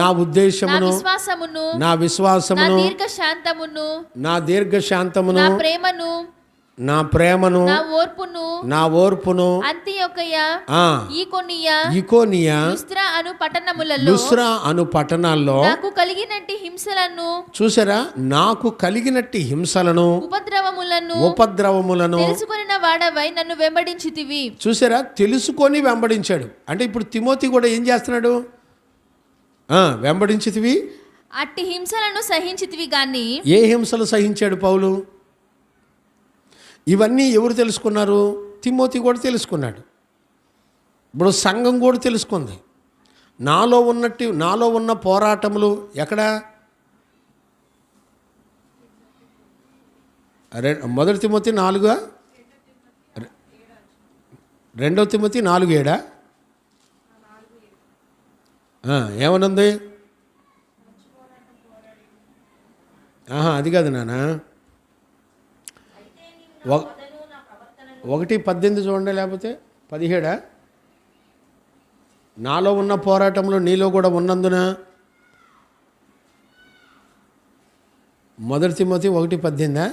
S3: నా విశ్వాసమును, నా దీర్ఘశాంతమును, నా ప్రేమను, నా ఓర్పును, ఈకొనియ, లుస్త్రా అను పట్టణాల్లో
S4: నాకు కలిగినట్టి హింసలను.
S3: చూసారా? నాకు కలిగినట్టి హింసలను, ఉపద్రవములను
S4: తెలుసుకొనిన వాడవై నన్ను వెంబడించితివి.
S3: చూసారా? తెలుసుకొని వెంబడించాడు. అంటే ఇప్పుడు తిమోతి కూడా ఏం చేస్తున్నాడు? వెంబడించితివి.
S4: అట్టి హింసలను సహించితివి గాని.
S3: ఏ హింసలు సహించాడు పౌలు? ఇవన్నీ ఎవరు తెలుసుకున్నారు? తిమోతి కూడా తెలుసుకున్నాడు. ఇప్పుడు సంఘం కూడా తెలుసుకుంది. నాలో ఉన్న పోరాటములు ఎక్కడ? 1 తిమోతి 4, 2 తిమోతి 4:7 ఏమనుంది? అది కాదు నాన్న. 1:18 చూడండి, లేకపోతే 17. నాలో ఉన్న పోరాటంలో నీలో కూడా ఉన్నందున 1 తిమోతి 1:18.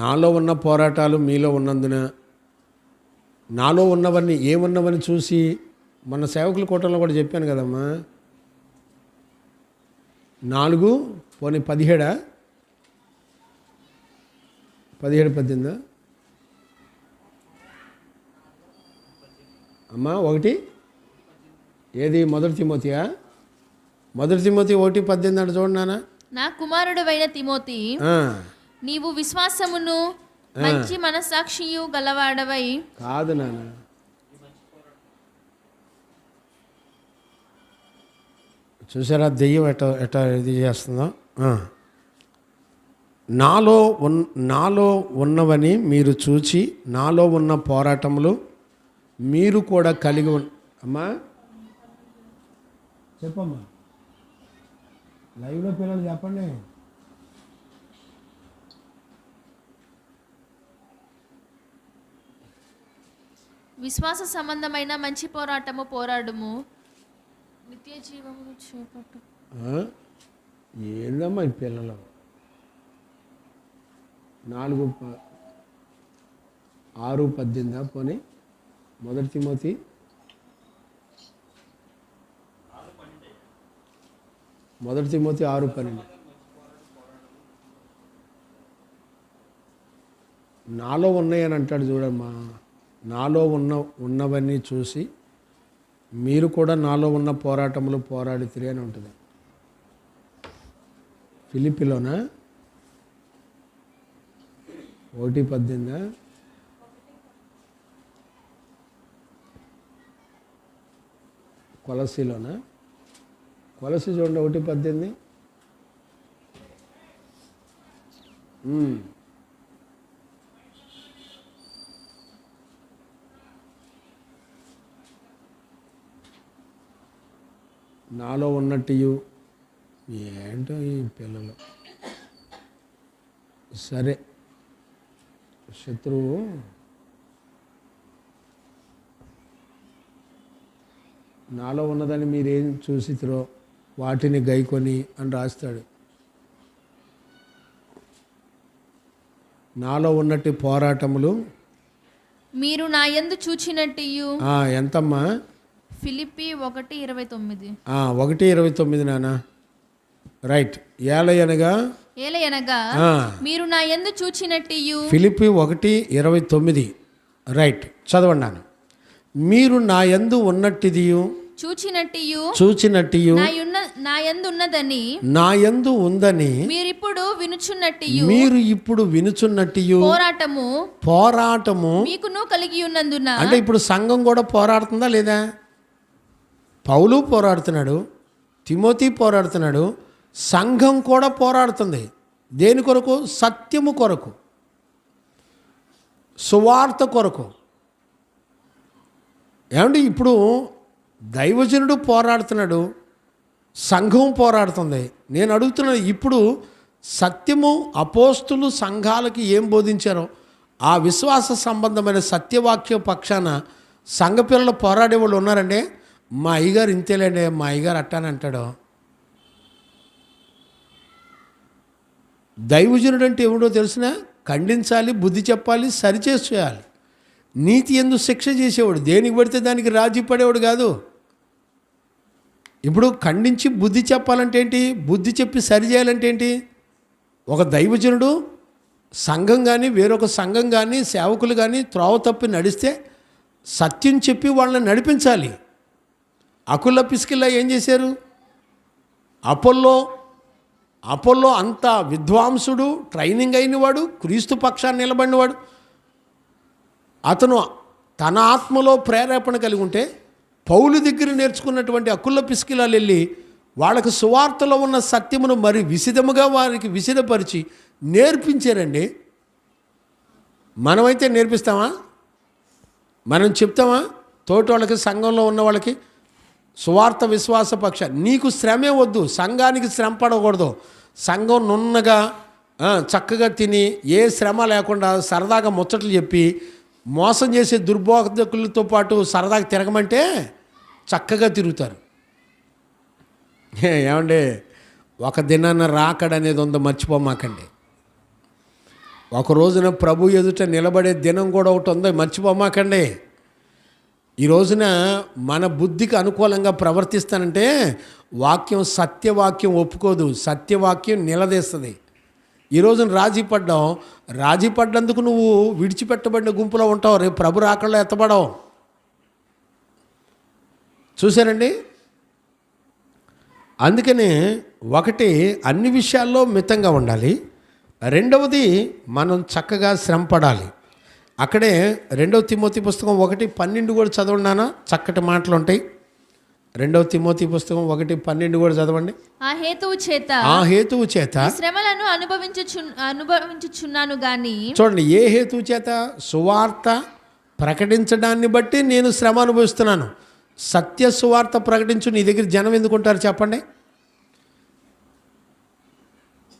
S3: నాలో ఉన్న పోరాటాలు మీలో ఉన్నందున, నాలో ఉన్నవన్నీ ఏమున్నవని చూసి, మన సేవకుల కూటంలో కూడా చెప్పాను కదమ్మా, 4 పోనీ 17 18 అమ్మా 1 ఏది 1 తిమోతియా? 1 తిమోతి 1:18 అంటే చూడండి నాన్న.
S4: నా కుమారుడవైన తిమోతి, నీవు విశ్వాసమును మంచి మనస్సాక్షియు గలవాడవై.
S3: కాదు నాన్న, చూసారా దెయ్యం ఎట్ట ఇది చేస్తుందో. నాలో ఉన్నవని మీరు చూచి నాలో ఉన్న పోరాటములు మీరు కూడా కలిగి అమ్మా చెప్పమ్మా, లైవ్లో పిల్లలు చెప్పండి.
S4: విశ్వాస సంబంధమైన మంచి పోరాటము పోరాడుము, నిత్య జీవమును చేపట్టు.
S3: ఏందమ్మా ఈ పిల్లలు 4:6-18 పోనీ 1 తిమోతి 6:12. నాలో ఉన్నాయని అంటాడు చూడమ్మా. నాలో ఉన్నవన్నీ చూసి మీరు కూడా నాలో ఉన్న పోరాటంలో పోరాడితిరి అని ఉంటుంది. ఫిలిప్పీలోనా 1:18. కొలసీలోనా? కొలసి చూడండి 1:18. నాలో ఉన్నట్టు ఏంటో ఈ పిల్లలు. సరే, శత్రువు నాలో ఉన్నదని మీరేం చూసిరో వాటిని గైకొని అని రాస్తాడు. నాలో ఉన్నట్టు పోరాటములు
S4: మీరు నా యందు చూచినట్టు.
S3: ఎంతమ్మా?
S4: ఫిలిప్పి 1:29.
S3: 1:29 నాన్న. రైట్. ఏలయనగా
S4: మీరు నా యందు చూచినట్టు.
S3: ఫిలిప్పి 1:29. రైట్, చదవండి నాన్న. మీరు నా యందు ఉన్నట్టిది చూచినట్టు
S4: నా యందు ఉన్నదని
S3: నా యందు ఉందని
S4: మీరు ఇప్పుడు వినుచున్నట్టు పోరాటము మీకును కలిగి ఉన్నందున.
S3: అంటే ఇప్పుడు సంఘం కూడా పోరాడుతుందా లేదా? పౌలు పోరాడుతున్నాడు, తిమోతి పోరాడుతున్నాడు, సంఘం కూడా పోరాడుతుంది. దేని కొరకు? సత్యము కొరకు, సువార్త కొరకు. ఏమండి, ఇప్పుడు దైవజనుడు పోరాడుతున్నాడు, సంఘం పోరాడుతుంది. నేను అడుగుతున్నాను, ఇప్పుడు సత్యము అపోస్తులు సంఘాలకి ఏం బోధించారో ఆ విశ్వాస సంబంధమైన సత్యవాక్య పక్షాన సంఘ పిల్లలు పోరాడేవాళ్ళు ఉన్నారండి. మా అయ్యగారు ఇంతేలేండి, మా అయ్యగారు అట్టాని అంటాడు. దైవజనుడు అంటే ఏమిటో తెలిసిన? ఖండించాలి, బుద్ధి చెప్పాలి, సరిచేసి చేయాలి. నీతి యందు శిక్ష చేసేవాడు, దేనికి పడితే దానికి రాజీ పడేవాడు కాదు. ఇప్పుడు ఖండించి బుద్ధి చెప్పాలంటే ఏంటి? బుద్ధి చెప్పి సరి చేయాలంటే ఏంటి? ఒక దైవజనుడు సంఘం కానీ వేరొక సంఘం కానీ సేవకులు కానీ త్రోవ తప్పి నడిస్తే సత్యం చెప్పి వాళ్ళని నడిపించాలి. అకుల పిస్కిల్లా ఏం చేశారు? అపోల్లో అంత విద్వాంసుడు, ట్రైనింగ్ అయినవాడు, క్రీస్తు పక్షాన్ని నిలబడినవాడు. అతను తన ఆత్మలో ప్రేరేపణ కలిగి ఉంటే పౌలు దగ్గర నేర్చుకున్నటువంటి అకుల పిస్కిలాలు వెళ్ళి వాళ్ళకు సువార్తలో ఉన్న సత్యమును మరి విశదముగా వారికి విశదపరిచి నేర్పించారండి. మనమైతే నేర్పిస్తామా? మనం చెప్తామా? తోటి వాళ్ళకి, సంఘంలో ఉన్న వాళ్ళకి సువార్త విశ్వాస పక్ష నీకు శ్రమే వద్దు, సంఘానికి శ్రమ పడకూడదు. సంఘం నున్నగా చక్కగా తిని ఏ శ్రమ లేకుండా సరదాగా ముచ్చట్లు చెప్పి మోసం చేసే దుర్బోధకులతో పాటు సరదాగా తిరగమంటే చక్కగా తిరుగుతారు. ఏమండి, ఒక దినాన్న రాకడనేది ఉందో మర్చిపోమాకండి. ఒక రోజున ప్రభు ఎదుట నిలబడే దినం కూడా ఒకటి ఉందో మర్చిపోమాకండి. ఈ రోజున మన బుద్ధికి అనుకూలంగా ప్రవర్తిస్తానంటే వాక్యం సత్యవాక్యం ఒప్పుకోదు, సత్యవాక్యం నిలదీస్తుంది. ఈ రోజున రాజీ పడ్డందుకు నువ్వు విడిచిపెట్టబడిన గుంపులో ఉంటావు, రేపు ప్రభు రాకడలో ఎత్తబడవు. చూశారండి. అందుకని ఒకటి అన్ని విషయాల్లో మితంగా ఉండాలి, రెండవది మనం చక్కగా శ్రమ పడాలి. అక్కడే 2 తిమోతి పుస్తకం 1:12 కూడా చదవండినా, చక్కటి మాటలు ఉంటాయి. 2 తిమోతి పుస్తకం 1:12 కూడా చదవండి.
S4: ఆ హేతువు చేత శ్రమలను అనుభవించుచున్నాను గాని.
S3: చూడండి, ఏ హేతువు చేత? సువార్త ప్రకటించడాన్ని బట్టి నేను శ్రమ అనుభవిస్తున్నాను. సత్య సువార్త ప్రకటించు, నీ దగ్గర జనం ఎందుకుంటారు చెప్పండి?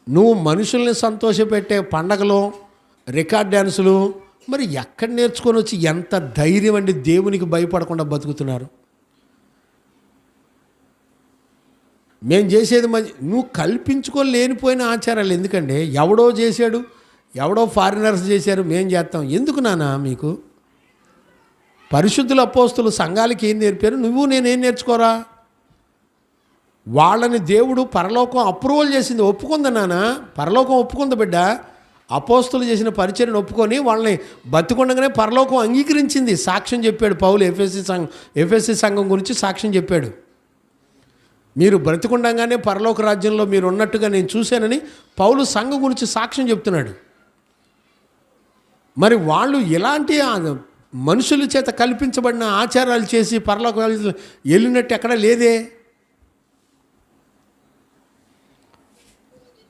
S3: నువ్వు మనుషుల్ని సంతోషపెట్టే పండగలు, రికార్డ్ డ్యాన్సులు మరి ఎక్కడ నేర్చుకొని వచ్చి ఎంత ధైర్యం అండి, దేవునికి భయపడకుండా బతుకుతున్నారు. మేము చేసేది నువ్వు కల్పించుకోలేనిపోయిన ఆచారాలు ఎందుకండి? ఎవడో చేశాడు, ఎవడో ఫారినర్స్ చేశారు, మేం చేస్తాం ఎందుకు నాన్న? మీకు పరిశుద్ధుల అపోస్తులు సంఘాలకి ఏం నేర్పారు? నువ్వు నేనేం నేర్చుకోరా? వాళ్ళని దేవుడు పరలోకం అప్రూవల్ చేసింది, ఒప్పుకుందా నాన్న? పరలోకం ఒప్పుకుంది బిడ్డ. అపోస్తులు చేసిన పరిచర్యను ఒప్పుకొని వాళ్ళని బతికుండగానే పరలోకం అంగీకరించింది. సాక్ష్యం చెప్పాడు పౌలు ఎఫెసీ సంఘం గురించి సాక్ష్యం చెప్పాడు. మీరు బ్రతికుండగానే పరలోక రాజ్యంలో మీరు ఉన్నట్టుగా నేను చూశానని పౌలు సంఘం గురించి సాక్ష్యం చెప్తున్నాడు. మరి వాళ్ళు ఇలాంటి మనుషుల చేత కల్పించబడిన ఆచారాలు చేసి పరలోక వెళ్ళినట్టు ఎక్కడా లేదే.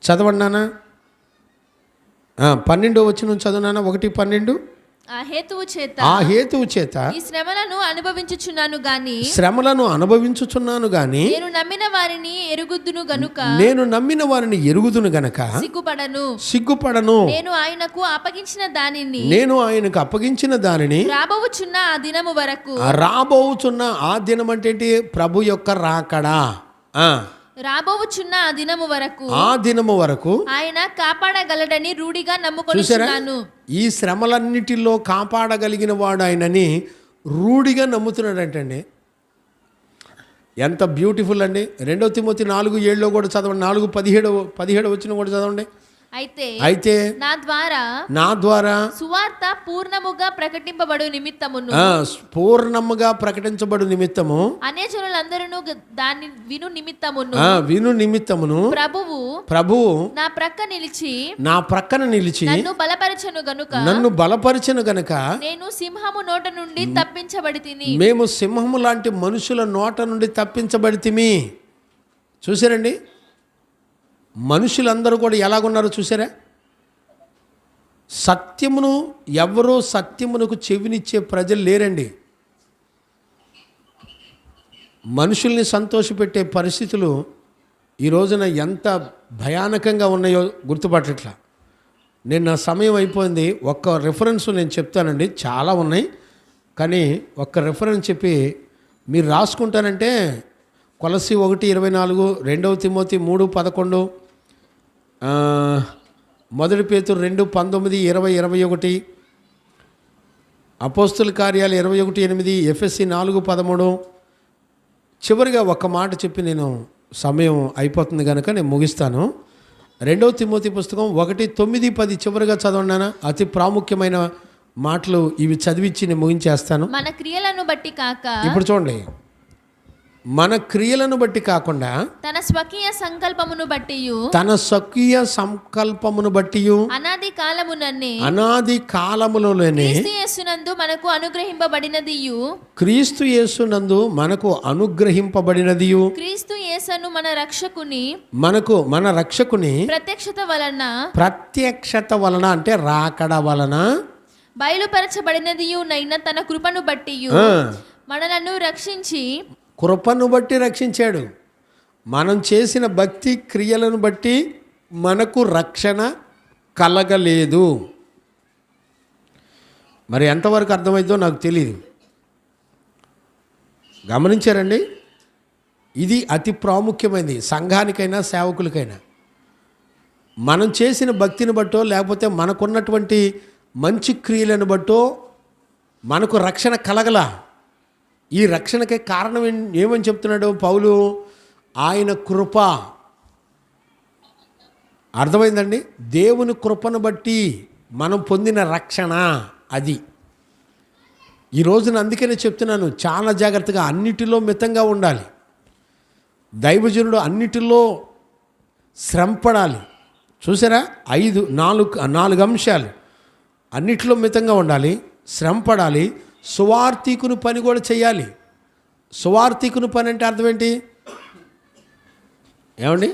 S3: చదవండి నాన్న, 12వ వచనం చదువునాన్న. 1:12.
S4: ఆ హేతువు చేత ఈ శ్రమలను అనుభవించుచున్నాను గాని నేను నమ్మిన వారిని ఎరుగుదును గనుక సిగ్గుపడను. నేను ఆయనకు అప్పగించిన దానిని రాబోచున్న ఆ దినం అంటే ఏంటి? ప్రభు యొక్క రాకడా. రాబోచున్న ఆ
S3: దినము వరకు
S4: ఆయన కాపాడగలడని రూఢిగా నమ్ముకొనుచున్నాను.
S3: ఈ శ్రమలన్నిటిలో కాపాడగలిగిన వాడు ఆయనని రూఢిగా నమ్ముతున్నాడంటండి. ఎంత బ్యూటిఫుల్ అండి. 2 తిమోతి 4:7 కూడా చదవండి. 4:17 వచ్చిన కూడా చదవండి. అయితే నా ద్వారా
S4: సువార్త పూర్ణముగా ప్రకటింపబడు నిమిత్తము అన్యజనులందరూ దాన్ని విను నిమిత్తమును ప్రభువు నా ప్రక్కన నిలిచి నన్ను బలపరచెను గనుక నేను సింహము నోట నుండి తప్పించబడితిని.
S3: మేము సింహము లాంటి మనుషుల నోట నుండి తప్పించబడితిమి. చూసారండి, మనుషులందరూ కూడా ఎలాగున్నారో చూసారా? సత్యమునకు చెవినిచ్చే ప్రజలు లేరండి. మనుషుల్ని సంతోషపెట్టే పరిస్థితులు ఈ రోజున ఎంత భయానకంగా ఉన్నాయో గుర్తుపట్టట్లా. నేను నా సమయం అయిపోయింది. ఒక్క రెఫరెన్స్ నేను చెప్తానండి, చాలా ఉన్నాయి కానీ ఒక్క రెఫరెన్స్ చెప్పి మీరు రాసుకుంటానంటే కొలస్సీ 1:24, 2 తిమోతి 3:11, 1 పేతురు 2:19, 20-21, అపోస్తుల కార్యాలు 21:8, ఎఫెసీ 4:13. చివరిగా ఒక్క మాట చెప్పి నేను సమయం అయిపోతుంది కనుక నేను ముగిస్తాను. 2 తిమోతి పుస్తకం 1:9-10 చివరిగా చదవండి. అతి ప్రాముఖ్యమైన మాటలు ఇవి చదివించి నేను ముగించేస్తాను.
S4: మన క్రియలను బట్టి కాక,
S3: ఇప్పుడు చూడండి, మన క్రియలను బట్టి కాకుండా
S4: తన స్వకీయ సంకల్పమును బట్టి అనాది కాలములోనే క్రీస్తు యేసునందు మనకు అనుగ్రహింపబడినదియు క్రీస్తు యేసును మన రక్షకుని ప్రత్యక్షత వలన అంటే రాకడ వలన బయలుపరచబడినదియు నైన తన కృపను బట్టి మనలను రక్షించి
S3: కృపను బట్టి రక్షించాడు. మనం చేసిన భక్తి క్రియలను బట్టి మనకు రక్షణ కలగలేదు. మరి ఎంతవరకు అర్థమైందో నాకు తెలియదు. గమనించారండి? ఇది అతి ప్రాముఖ్యమైనది సంఘానికైనా సేవకులకైనా. మనం చేసిన భక్తిని బట్టో లేకపోతే మనకున్నటువంటి మంచి క్రియలను బట్టో మనకు రక్షణ కలగల. ఈ రక్షణకే కారణం ఏమని చెప్తున్నాడు పౌలు? ఆయన కృప. అర్థమైందండి? దేవుని కృపను బట్టి మనం పొందిన రక్షణ అది. ఈ రోజున అందుకనే చెప్తున్నాను, చాలా జాగ్రత్తగా అన్నిటిలో మితంగా ఉండాలి. దైవజనుడు అన్నిటిలో శ్రమపడాలి. చూసారా? 4 అంశాలు. అన్నిటిలో మితంగా ఉండాలి, శ్రమపడాలి, సువార్థికుని పని కూడా చేయాలి. సువార్థికుని పని అంటే అర్థం ఏంటి ఏమండి?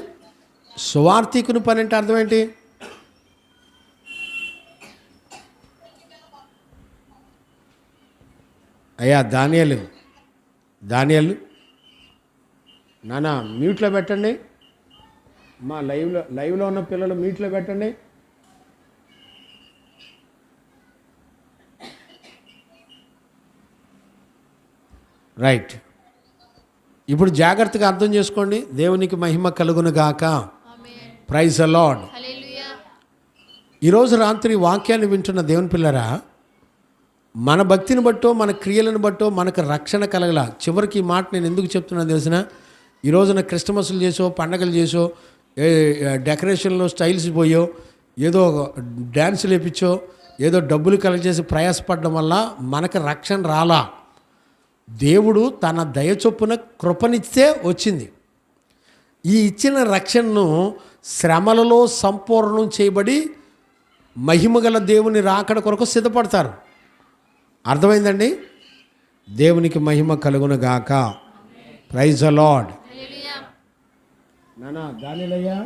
S3: సువార్థికుని పని అంటే అర్థం ఏంటి? అయ్యా దానియేలు నానా మ్యూట్లో పెట్టండి. మా లైవ్లో ఉన్న పిల్లలు మ్యూట్లో పెట్టండి. రైట్. ఇప్పుడు జాగ్రత్తగా అర్థం చేసుకోండి. దేవునికి మహిమ కలుగును గాక. Praise the lord. ఈరోజు రాత్రి వాక్యాన్ని వింటున్న దేవుని పిల్లరా, మన భక్తిని బట్టో మన క్రియలను బట్టో మనకు రక్షణ కలగల. చివరికి ఈ మాట నేను ఎందుకు చెప్తున్నాను తెలిసిన? ఈ రోజున క్రిస్టమస్లు చేసో పండగలు చేసో డెకరేషన్లో స్టైల్స్ పోయో ఏదో డ్యాన్సులు వేపించో ఏదో డబ్బులు కలెక్ట్ చేసి ప్రయాసపడడం వల్ల మనకు రక్షణ రాలా. దేవుడు తన దయ చొప్పున కృపనిస్తే వచ్చింది. ఈ ఇచ్చిన రక్షణను శ్రమలలో సంపూర్ణం చేయబడి మహిమగల దేవుని రాకడ కొరకు సిద్ధపడతారు. అర్థమైందండి? దేవునికి మహిమ కలుగును గాక. Praise the lord. నానా గాలిలయ్యా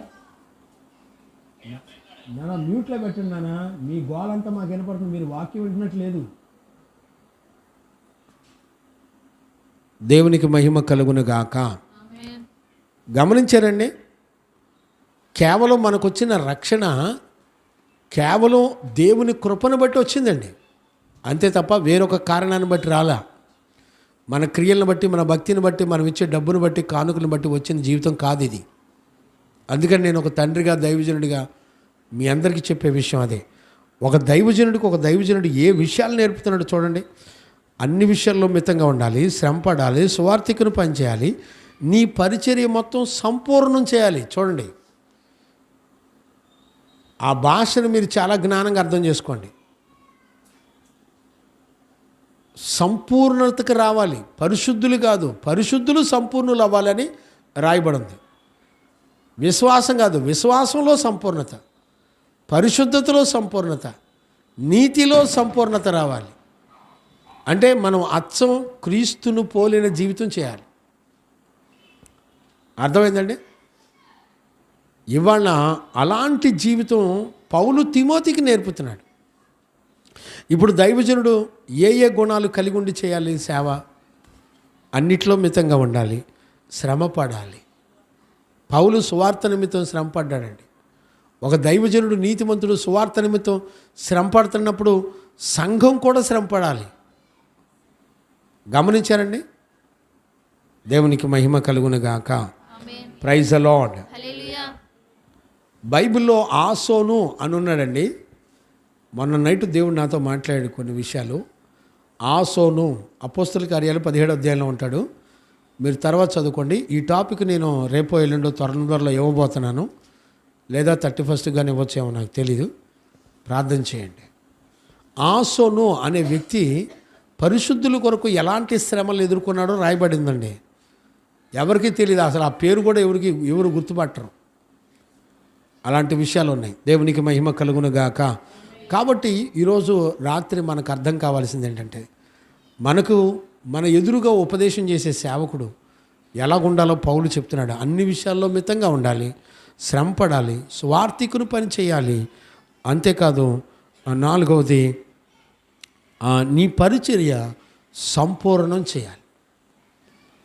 S3: నానా మ్యూట్లో పెట్టండి నానా. మీ గోలంతా మాకు వినపడుతుంది, మీరు వాక్యం వింటున్నట్లేదు. దేవునికి మహిమ కలుగును గాక. గమనించారండి? కేవలం మనకు వచ్చిన రక్షణ కేవలం దేవుని కృపను బట్టి వచ్చిందండి, అంతే తప్ప వేరొక కారణాన్ని బట్టి రాలా. మన క్రియలను బట్టి, మన భక్తిని బట్టి, మనం ఇచ్చే డబ్బును బట్టి, కానుకలను బట్టి వచ్చిన జీవితం కాదు ఇది. అందుకని నేను ఒక తండ్రిగా, దైవజనుడిగా మీ అందరికీ చెప్పే విషయం అదే. ఒక దైవజనుడు ఏ విషయాలు నేర్పుతున్నాడో చూడండి. అన్ని విషయాల్లో మితంగా ఉండాలి, శ్రమపడాలి, సువార్థికుని పనిచేయాలి, నీ పరిచర్య మొత్తం సంపూర్ణం చేయాలి. చూడండి, ఆ భాషను మీరు చాలా జ్ఞానంగా అర్థం చేసుకోండి. సంపూర్ణతకు రావాలి, పరిశుద్ధులు కాదు, పరిశుద్ధులు సంపూర్ణులు అవ్వాలని రాయబడింది. విశ్వాసం కాదు, విశ్వాసంలో సంపూర్ణత, పరిశుద్ధతలో సంపూర్ణత, నీతిలో సంపూర్ణత రావాలి. అంటే మనం అచ్చం క్రీస్తును పోలిన జీవితం చేయాలి. అర్థమైందండి? ఇవాళ అలాంటి జీవితం పౌలు తిమోతికి నేర్పుతున్నాడు. ఇప్పుడు దైవజనుడు ఏ గుణాలు కలిగి ఉండి చేయాలి సేవ? అన్నిట్లో మితంగా ఉండాలి, శ్రమ పడాలి. పౌలు సువార్త నిమిత్తం శ్రమ పడ్డాడండి. ఒక దైవజనుడు, నీతిమంతుడు సువార్త నిమిత్తం శ్రమ పడుతున్నప్పుడు సంఘం కూడా శ్రమ పడాలి. గమనించారండి? దేవునికి మహిమ కలుగును గాక. Praise the lord. బైబిల్లో ఆసోను అని ఉన్నాడండి. మొన్న నైట్ దేవుడు నాతో మాట్లాడాడు కొన్ని విషయాలు. ఆసోను అపోస్తల కార్యాలు 17వ అధ్యాయంలో ఉంటాడు. మీరు తర్వాత చదువుకోండి. ఈ టాపిక్ నేను రేపో ఎల్లుండో త్వరలో ఇవ్వబోతున్నాను, లేదా 31st కానీ ఇవ్వచ్చేమో నాకు తెలీదు. ప్రార్థన చేయండి. ఆసోను అనే వ్యక్తి పరిశుద్ధుల కొరకు ఎలాంటి శ్రమలు ఎదుర్కొన్నాడో రాయబడిందండి. ఎవరికి తెలియదు అసలు, ఆ పేరు కూడా ఎవరు గుర్తుపట్టరు. అలాంటి విషయాలు ఉన్నాయి. దేవునికి మహిమ కలుగును గాక. కాబట్టి ఈరోజు రాత్రి మనకు అర్థం కావాల్సింది ఏంటంటే, మన ఎదురుగా ఉపదేశం చేసే సేవకుడు ఎలాగుండాలో పౌలు చెప్తున్నాడు. అన్ని విషయాల్లో మితంగా ఉండాలి, శ్రమ పడాలి, స్వార్థికుని పని చేయాలి. అంతేకాదు, 4వది నీ పరిచర్య సంపూర్ణం చేయాలి.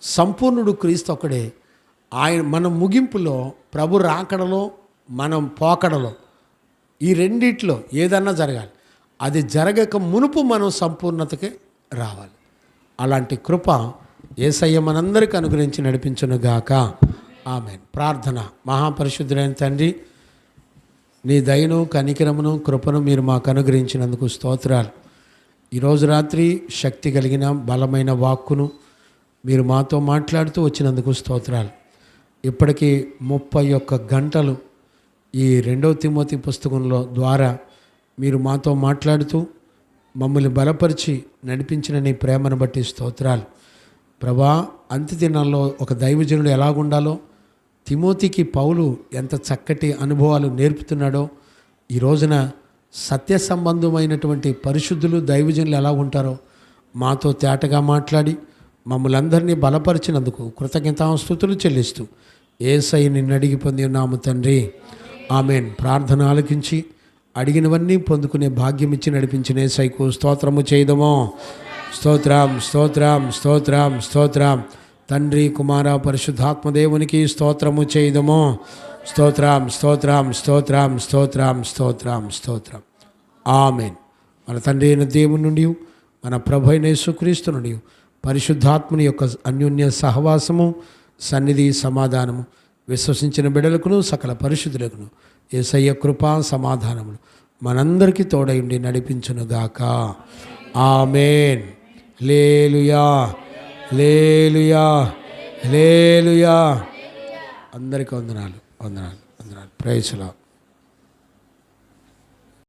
S3: సంపూర్ణుడు క్రీస్తు ఒక్కడే. ఆయన మన ముగింపులో, ప్రభు రాకడలో, మనం పోకడలో, ఈ రెండిట్లో ఏదన్నా జరగాలి. అది జరగక మునుపు మనం సంపూర్ణతకి రావాలి. అలాంటి కృప యేసయ్య మనందరికీ అనుగ్రహించి నడిపించునుగాక. ఆమేన్. ప్రార్థన. మహాపరిశుద్ధుడైన తండ్రి, నీ దయను, కనికరమును, కృపను మీరు మాకు అనుగ్రహించినందుకు స్తోత్రాలు. ఈరోజు రాత్రి శక్తి కలిగిన బలమైన వాక్కును మీరు మాతో మాట్లాడుతూ వచ్చినందుకు స్తోత్రాలు. ఇప్పటికీ 31 గంటలు ఈ 2వ తిమోతి పుస్తకంలో ద్వారా మీరు మాతో మాట్లాడుతూ మమ్మల్ని బలపరిచి నడిపించిన నీ ప్రేమను బట్టి స్తోత్రాలు. ప్రభా, అంత్య దినాల్లో ఒక దైవజనుడు ఎలాగుండాలో, తిమోతికి పౌలు ఎంత చక్కటి అనుభవాలు నేర్పుతున్నాడో, ఈ రోజున సత్య సంబంధమైనటువంటి పరిశుద్ధులు, దైవజనులు ఎలా ఉంటారో మాతో తేటగా మాట్లాడి మమ్మల్ని అందరినీ బలపరిచినందుకు కృతజ్ఞతాస్తుతులు చెల్లిస్తూ యేసయ్య నిన్ను అడిగి పొంది ఉన్నాము తండ్రి. ఆమేన్. ప్రార్థన ఆలకించి అడిగినవన్నీ పొందుకునే భాగ్యం ఇచ్చి నడిపించిన యేసయ్యకు స్తోత్రము చేయదమో. స్తోత్రం, స్తోత్రం, స్తోత్రం, స్తోత్రం. తండ్రి, కుమార, పరిశుద్ధాత్మదేవునికి స్తోత్రము చేయదమో. స్తోత్రం, స్తోత్రం, స్తోత్రం, స్తోత్రం, స్తోత్రం, స్తోత్రం. ఆమేన్. మన తండ్రి అయిన దేవుని నుండి, మన ప్రభు అయిన యేసుక్రీస్తు నుండి, పరిశుద్ధాత్మని యొక్క అన్యోన్య సహవాసము, సన్నిధి, సమాధానము విశ్వసించిన బిడ్డలకును సకల పరిశుద్ధులకును యేసయ్య కృపా సమాధానములు మనందరికీ తోడయుండి నడిపించునుగాక. ఆమేన్. హల్లెలూయా, హల్లెలూయా, హల్లెలూయా. అందరికీ వందనాలు, వందనాలు, వందనాలు. Praise the lord.